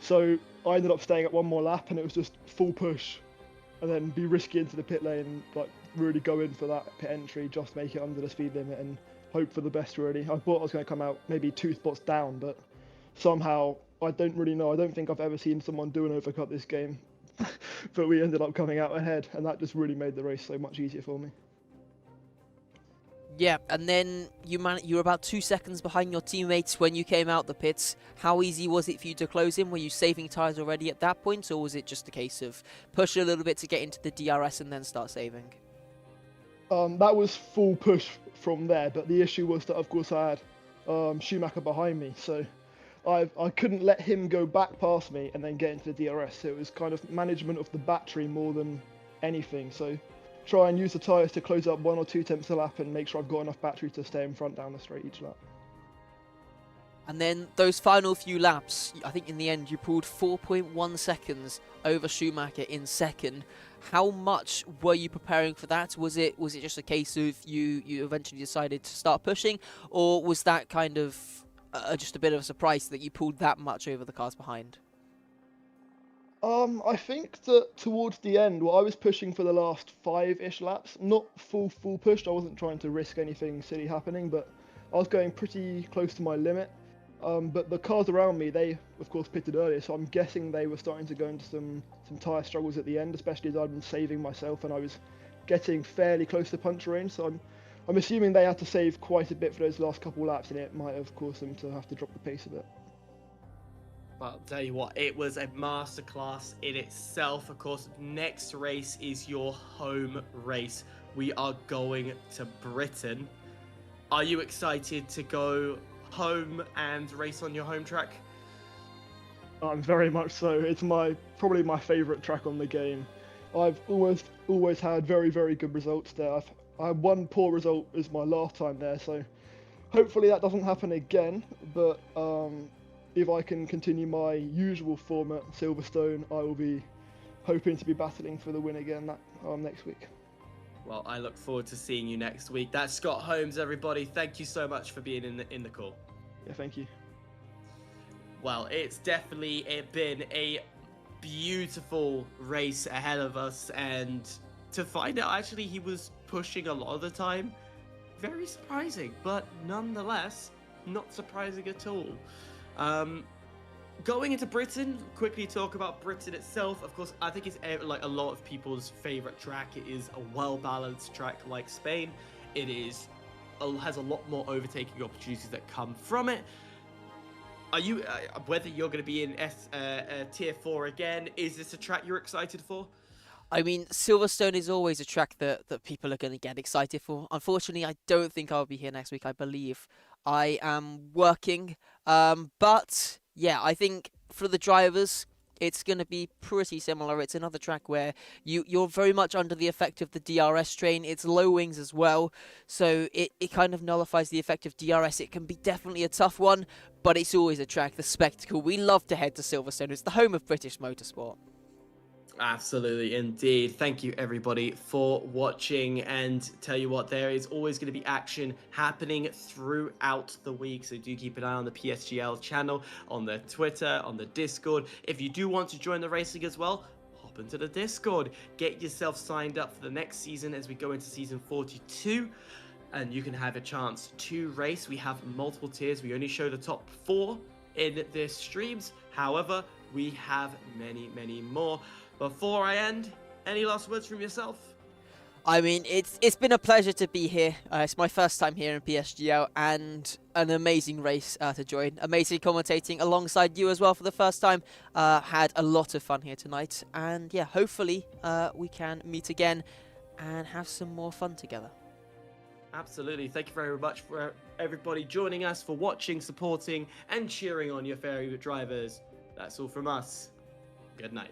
H: So I ended up staying at one more lap, and it was just full push, and then be risky into the pit lane, and like really go in for that pit entry, just make it under the speed limit, and hope for the best. Really, I thought I was going to come out maybe 2 spots down, but somehow, I don't really know. I don't think I've ever seen someone do an overcut this game, but we ended up coming out ahead, and that just really made the race so much easier for me.
F: Yeah, and then you were about 2 seconds behind your teammates when you came out the pits. How easy was it for you to close in? Were you saving tyres already at that point, or was it just a case of push a little bit to get into the DRS and then start saving?
H: That was full push from there, but the issue was that, of course, I had Schumacher behind me, so I couldn't let him go back past me and then get into the DRS. So it was kind of management of the battery more than anything. So try and use the tyres to close up 1 or 2 tenths a lap and make sure I've got enough battery to stay in front down the straight each lap.
F: And then those final few laps, I think in the end you pulled 4.1 seconds over Schumacher in second. How much were you preparing for that? Was it just a case of you eventually decided to start pushing, or was that kind of just a bit of a surprise that you pulled that much over the cars behind?
H: I think that towards the end, I was pushing for the last 5-ish laps. Not full pushed. I wasn't trying to risk anything silly happening, but I was going pretty close to my limit. But the cars around me, they of course pitted earlier, so I'm guessing they were starting to go into some tyre struggles at the end, especially as I'd been saving myself and I was getting fairly close to punch range. So I'm assuming they had to save quite a bit for those last couple laps, and it might have caused them to have to drop the pace a bit.
G: Well, I'll tell you what, it was a masterclass in itself. Of course, next race is your home race. We are going to Britain. Are you excited to go home and race on your home track?
H: I'm very much so. It's probably my favourite track on the game. I've always had very, very good results there. I had 1 poor result as my last time there, so hopefully that doesn't happen again. But if I can continue my usual form at Silverstone, I will be hoping to be battling for the win again next week.
G: Well, I look forward to seeing you next week. That's Scott Holmes, everybody. Thank you so much for being in the call.
H: Yeah, thank you.
G: Well, it's definitely been a beautiful race ahead of us, and to find out actually he was pushing a lot of the time, very surprising, but nonetheless not surprising at all. Going into Britain, quickly talk about Britain itself. Of course, I think it's like a lot of people's favorite track. It is a well-balanced track like Spain. It has a lot more overtaking opportunities that come from it. Are you whether you're going to be in tier 4 again, is this a track you're excited for?
F: I mean, Silverstone is always a track that people are going to get excited for. Unfortunately, I don't think I'll be here next week. I believe I am working. But yeah, I think for the drivers, it's going to be pretty similar. It's another track where you're very much under the effect of the DRS train. It's low wings as well, so it kind of nullifies the effect of DRS. It can be definitely a tough one, but it's always a track, the spectacle. We love to head to Silverstone. It's the home of British motorsport.
G: Absolutely, indeed. Thank you, everybody, for watching. And tell you what, there is always going to be action happening throughout the week. So do keep an eye on the PSGL channel, on the Twitter, on the Discord. If you do want to join the racing as well, hop into the Discord. Get yourself signed up for the next season as we go into season 42. And you can have a chance to race. We have multiple tiers. We only show the top 4 in the streams. However, we have many, many more. Before I end, any last words from yourself?
F: I mean, it's been a pleasure to be here. It's my first time here in PSGL, and an amazing race to join. Amazing commentating alongside you as well for the first time. Had a lot of fun here tonight, and yeah, hopefully we can meet again and have some more fun together.
G: Absolutely. Thank you very much for everybody joining us, for watching, supporting, and cheering on your favorite drivers. That's all from us. Good night.